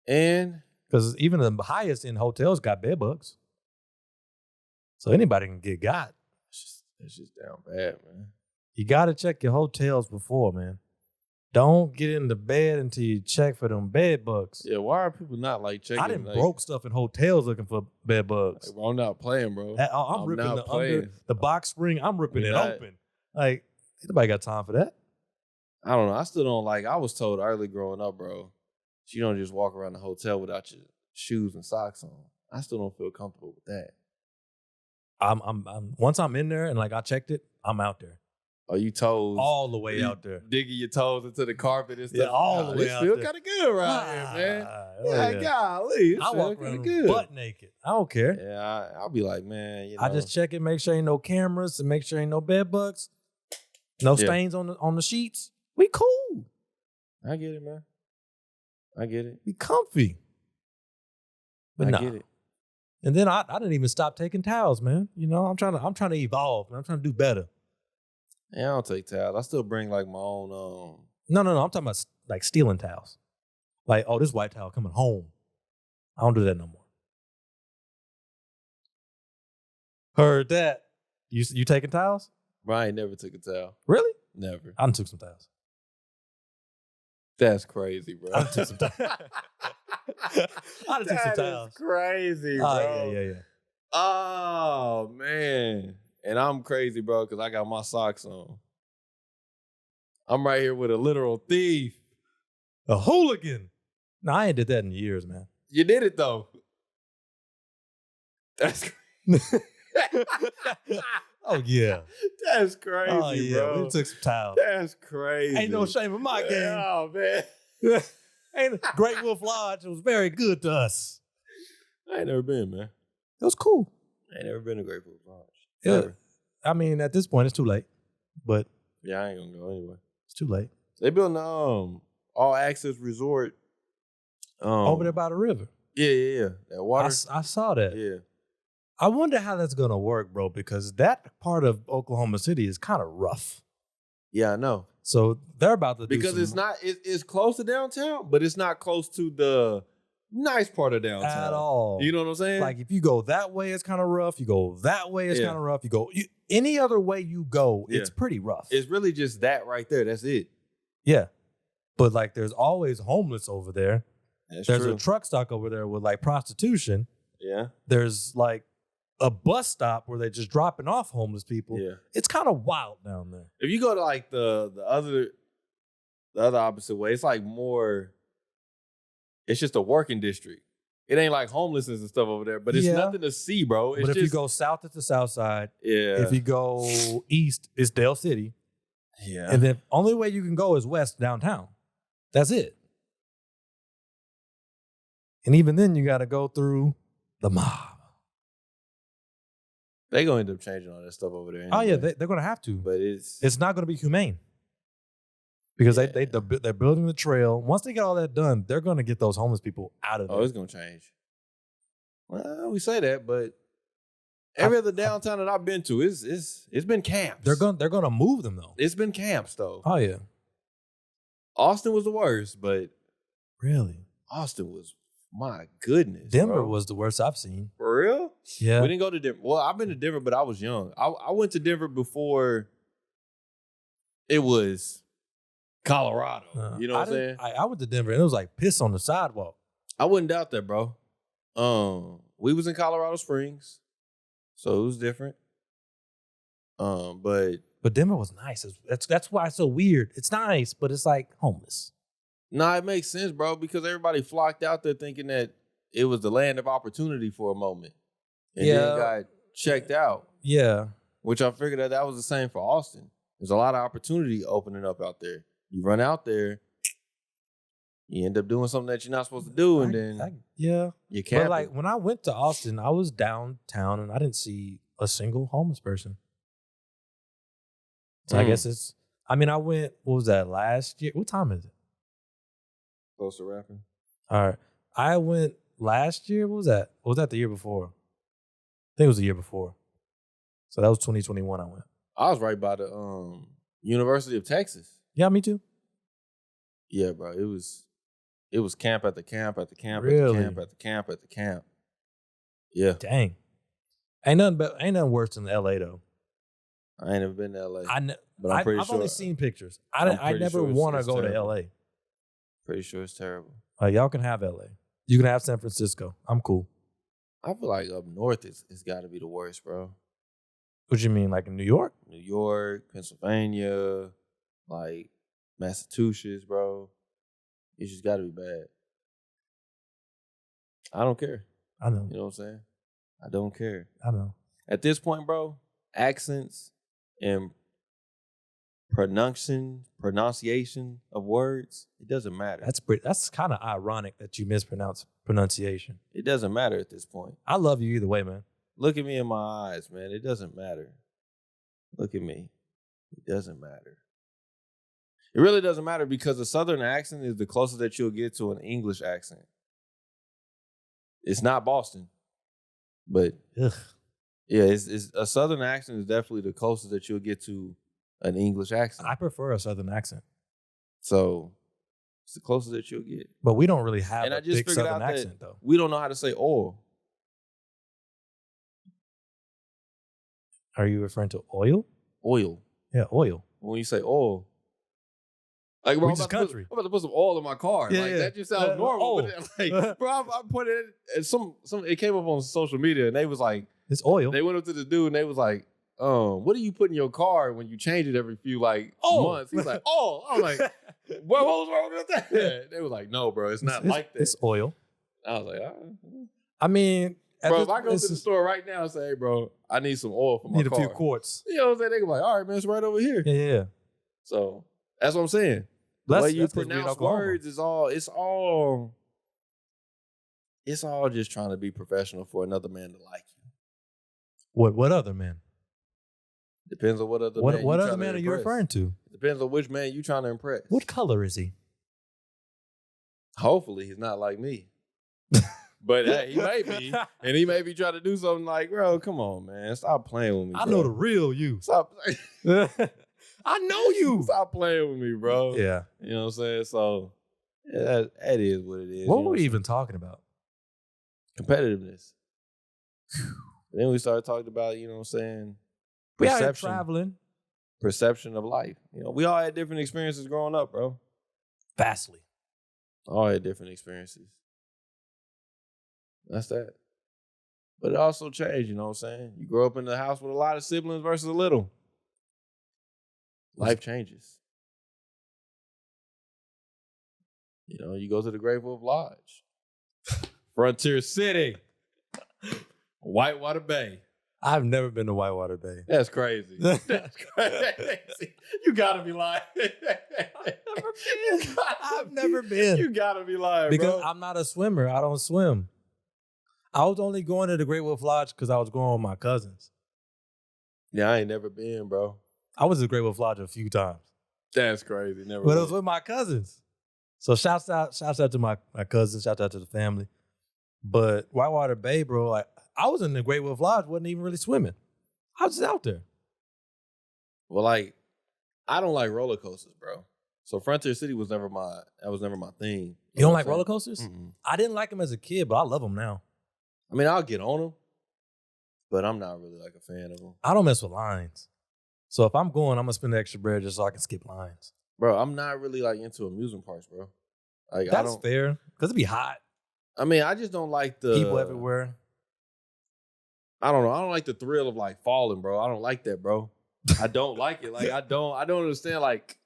And because even the highest end hotels got bed bugs. So anybody can get got. It's just down bad, man. You got to check your hotels before, man. Don't get into bed until you check for them bed bugs. Yeah, why are people not like checking? I didn't broke stuff in hotels looking for bed bugs. Like, bro, I'm not playing, bro. I'm ripping the box spring. I'm ripping it open. Like, nobody got time for that. I don't know. I still don't like. I was told early growing up, bro, you don't just walk around the hotel without your shoes and socks on. I still don't feel comfortable with that. I'm once I'm in there and like I checked it, I'm out there. Are you toes? All the way out there. Digging your toes into the carpet and stuff. Yeah, all the way out there. It feel kind of good around here, man. Yeah, golly. I walk around good. Butt naked. I don't care. Yeah, I'll be like, man, I just check it, make sure ain't no cameras and make sure ain't no bed bugs. No stains on the sheets. We cool. I get it, man. I get it. Be comfy. But I get it. And then I didn't even stop taking towels, man. You know, I'm trying to evolve, man. I'm trying to do better. Yeah, I don't take towels. I still bring like my own. No. I'm talking about like stealing towels. Like, oh, this white towel coming home. I don't do that no more. Heard that. You taking towels? Brian never took a towel. Really? Never. I done took some towels. That's crazy, bro. I done took some towels. I done took some towels. That's crazy, bro. Oh, yeah. Oh, man. And I'm crazy, bro, because I got my socks on. I'm right here with a literal thief. A hooligan. No, I ain't did that in years, man. You did it, though. That's Oh, yeah. That's crazy, Oh, yeah. bro. We took some time. That's crazy. Ain't no shame in my game. Oh, man. Ain't Great Wolf Lodge. It was very good to us. I ain't never been, man. It was cool. I ain't never been to Great Wolf Lodge. Yeah. I mean, at this point, it's too late. But yeah, I ain't gonna go anyway. It's too late. They building all access resort over there by the river. Yeah. That water. I saw that. Yeah. I wonder how that's gonna work, bro, because that part of Oklahoma City is kind of rough. Yeah, I know. So they're about to because it's close to downtown, but it's not close to the nice part of downtown at all. You know what I'm saying? Like if you go that way, it's kind of rough. You go that way, it's kind of rough. Any other way you go, it's pretty rough. It's really just that right there. That's it. Yeah, but like there's always homeless over there. There's true. a truck stop over there with like prostitution. Yeah. There's like a bus stop where they're just dropping off homeless people. Yeah. It's kind of wild down there. If you go to like the other opposite way, it's like more. It's just a working district. It ain't like homelessness and stuff over there, but it's nothing to see, bro. It's but if you go south, it's the south side. Yeah. If you go east, it's Dale City. Yeah. And the only way you can go is west downtown. That's it. And even then, you got to go through the mob. They gonna end up changing all that stuff over there. Anyway. Oh yeah, they're gonna have to. But it's not gonna be humane because they're building the trail. Once they get all that done, they're gonna get those homeless people out of there. Oh, it's gonna change. Well, we say that, but every other downtown that I've been to, it's been camps. They're gonna move them though. It's been camps though. Oh yeah. Austin was the worst, but really, Austin was. My goodness. Denver bro. was the worst I've seen. For real? Yeah. We didn't go to Denver. Well, I've been to Denver, but I was young. I went to Denver before it was Colorado. You know what I'm saying? I went to Denver and it was like piss on the sidewalk. I wouldn't doubt that, bro. We was in Colorado Springs, so it was different. But Denver was nice. That's why it's so weird. It's nice, but it's like homeless. Nah, it makes sense, bro, because everybody flocked out there thinking that it was the land of opportunity for a moment. And then got checked out. Yeah. Which I figured that was the same for Austin. There's a lot of opportunity opening up out there. You run out there, you end up doing something that you're not supposed to do, and then you can't. But like when I went to Austin, I was downtown and I didn't see a single homeless person. So I guess I went, what was that, last year? What time is it? Close to rapping. All right. I went last year. What was that? Or was that the year before? I think it was the year before. So that was 2021 I went. I was right by the University of Texas. Yeah, me too. Yeah, bro. It was camp at the camp at the camp really? At the camp at the camp at the camp. Yeah. Dang. Ain't nothing worse than LA though. I ain't never been to LA. But I'm pretty sure. I've only seen pictures. I never want to go to LA. Pretty sure it's terrible. Y'all can have LA. You can have San Francisco. I'm cool. I feel like up north it's got to be the worst, bro. What you mean, like in New York? New York, Pennsylvania, like Massachusetts, bro. It's just got to be bad. I don't care. I know. You know what I'm saying? I don't care. I know. At this point, bro, accents and pronunciation of words, it doesn't matter. That's kind of ironic that you mispronounce pronunciation. It doesn't matter at this point. I love you either way, man. Look at me in my eyes, man. It doesn't matter. Look at me. It doesn't matter. It really doesn't matter because a Southern accent is the closest that you'll get to an English accent. It's not Boston, but yeah, it's a Southern accent is definitely the closest that you'll get to an English accent. I prefer a Southern accent. So it's the closest that you'll get. But we don't really have a big Southern out accent, though. We don't know how to say oil. Are you referring to oil? Oil. Yeah, oil. When you say oil. Like, bro, I'm about to put some oil in my car. Yeah, like, that just sounds normal. But like, bro, I put it in it came up on social media and they was like, it's oil. They went up to the dude and they was like, what do you put in your car when you change it every few months? He's like, I'm like, what was wrong with that? They was like, no, bro, it's not like that. It's oil. I was like, I mean, Bro, if I go to the store right now and say, hey, bro, I need some oil for my car. Need a few quarts. You know what I'm saying? They go like, all right, man, it's right over here. Yeah. So that's what I'm saying. The way you pronounce words is it's all just trying to be professional for another man to like you. What other man? Depends on what other man. What other man are you referring to? Depends on which man you trying to impress. What color is he? Hopefully he's not like me. But hey, he may be. And he may be trying to do something like, bro, come on, man. Stop playing with me, bro. I know the real you. Stop. I know you. Stop playing with me, bro. Yeah. You know what I'm saying? So, yeah, that is what it is. What were we even talking about? Competitiveness. Then we started talking about, you know what I'm saying? We are traveling. Perception of life. You know, we all had different experiences growing up, bro. Vastly. All had different experiences. That's that. But it also changed, you know what I'm saying? You grow up in the house with a lot of siblings versus a little. Life changes. You know, you go to the Great Wolf Lodge. Frontier City. Whitewater Bay. I've never been to Whitewater Bay. That's crazy. That's crazy. You gotta be lying. I've never been. You gotta be lying, because bro. I'm not a swimmer. I don't swim. I was only going to the Great Wolf Lodge because I was going with my cousins. Yeah, I ain't never been, bro. I was at Great Wolf Lodge a few times. That's crazy. Never. But it was with my cousins. So shouts out to my cousins, shouts out to the family. But Whitewater Bay, bro, like I was in the Great Wolf Lodge, wasn't even really swimming. I was just out there. Well, like, I don't like roller coasters, bro. So Frontier City was never my thing. You don't like roller coasters? Mm-mm. I didn't like them as a kid, but I love them now. I mean, I'll get on them, but I'm not really like a fan of them. I don't mess with lines. So if I'm going, I'm going to spend the extra bread just so I can skip lines. Bro, I'm not really like into amusement parks, bro. Like, that's fair, because it'd be hot. I mean, I just don't like the... people everywhere. I don't know. I don't like the thrill of like falling, bro. I don't like that, bro. I don't like it. Like, I don't understand, like...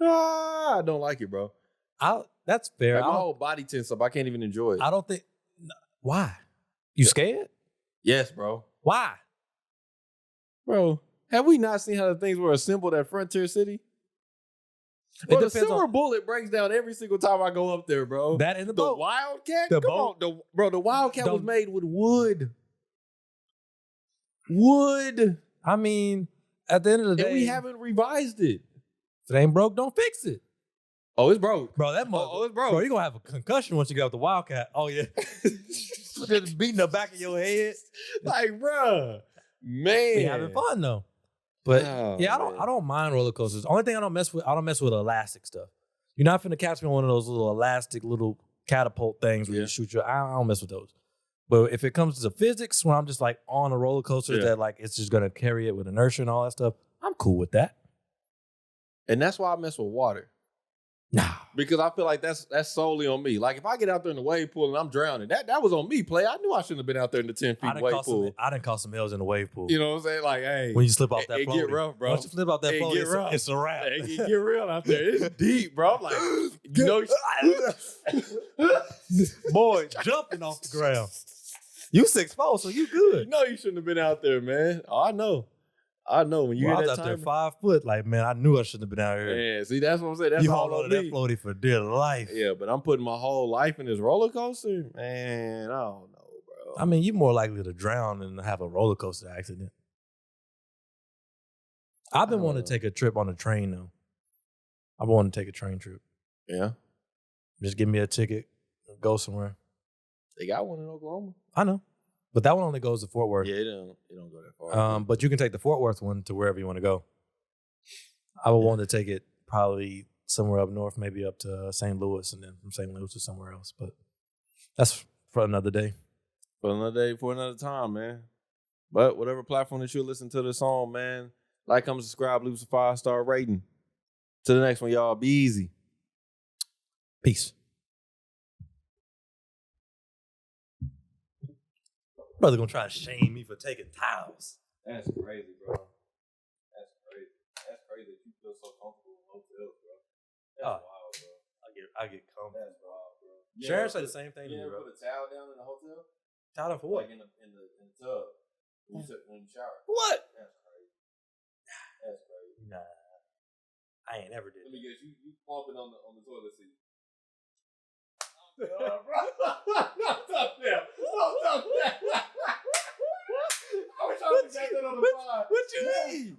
I don't like it, bro. That's fair. Like, my whole body tense up. I can't even enjoy it. I don't think... Why? You scared? Yes, bro. Why? Bro, have we not seen how the things were assembled at Frontier City? Bro, the silver bullet breaks down every single time I go up there, bro. That in the boat. The Wildcat? The Come boat? on. The Wildcat was made with wood. Wood. I mean, at the end of the day... And we haven't revised it. If it ain't broke, don't fix it. Oh, it's broke. Bro, that mother... Oh, it's broke. Bro, you're going to have a concussion once you get out the Wildcat. Oh, yeah. Just beating the back of your head. Like, bro, man. We having fun, though. But, yeah, I don't mind roller coasters. The only thing I don't mess with elastic stuff. You're not finna catch me on one of those little elastic little catapult things where you shoot your... I don't mess with those. But if it comes to physics, when I'm just like on a roller coaster that like it's just going to carry it with inertia and all that stuff, I'm cool with that. And that's why I mess with water. Nah. Because I feel like that's solely on me. Like if I get out there in the wave pool and I'm drowning, that was on me, play. I knew I shouldn't have been out there in the 10 feet wave pool. I didn't caught some L's in the wave pool. You know what I'm saying? Like, hey. When you slip off that floaty. It get rough, bro. Once you slip off that floaty, it's a wrap. It get real out there. It's deep, bro. I'm like, you know. Boy, jumping off the ground. You 6'4", so you good. You know you shouldn't have been out there, man. Oh, I know. When you I hear was that out there 5 foot, like, man, I knew I shouldn't have been out here. Yeah, see, that's what I'm saying. That's you all hold on to that floaty for dear life. Yeah, but I'm putting my whole life in this roller coaster? Man, I don't know, bro. I mean, you're more likely to drown than to have a roller coaster accident. I've been wanting to take a trip on a train, though. I've been wanting to take a train trip. Yeah? Just give me a ticket, go somewhere. They got one in Oklahoma. I know. But that one only goes to Fort Worth. Yeah, it don't go that far. But you can take the Fort Worth one to wherever you want to go. I would want to take it probably somewhere up north, maybe up to St. Louis, and then from St. Louis to somewhere else. But that's for another day. For another day, for another time, man. But whatever platform that you listen to this on, man, like, comment, subscribe, leave us a 5-star rating. To the next one, y'all. Be easy. Peace. Brother gonna try to shame me for taking towels. That's crazy, bro. That's crazy. That's crazy that you feel so comfortable in hotels, bro. That's wild, bro. I get comfortable. That's wild, bro. Sharon said the same thing to You me, ever bro. put a towel down in the hotel? Towel down for what? Like in the tub when you shower. What? That's crazy. That's crazy. Nah, I ain't never did. Let me guess, you pumping on the toilet seat. Oh, bro. Don't talk now. Don't talk now. I wish I would have got that on the pod. What you mean?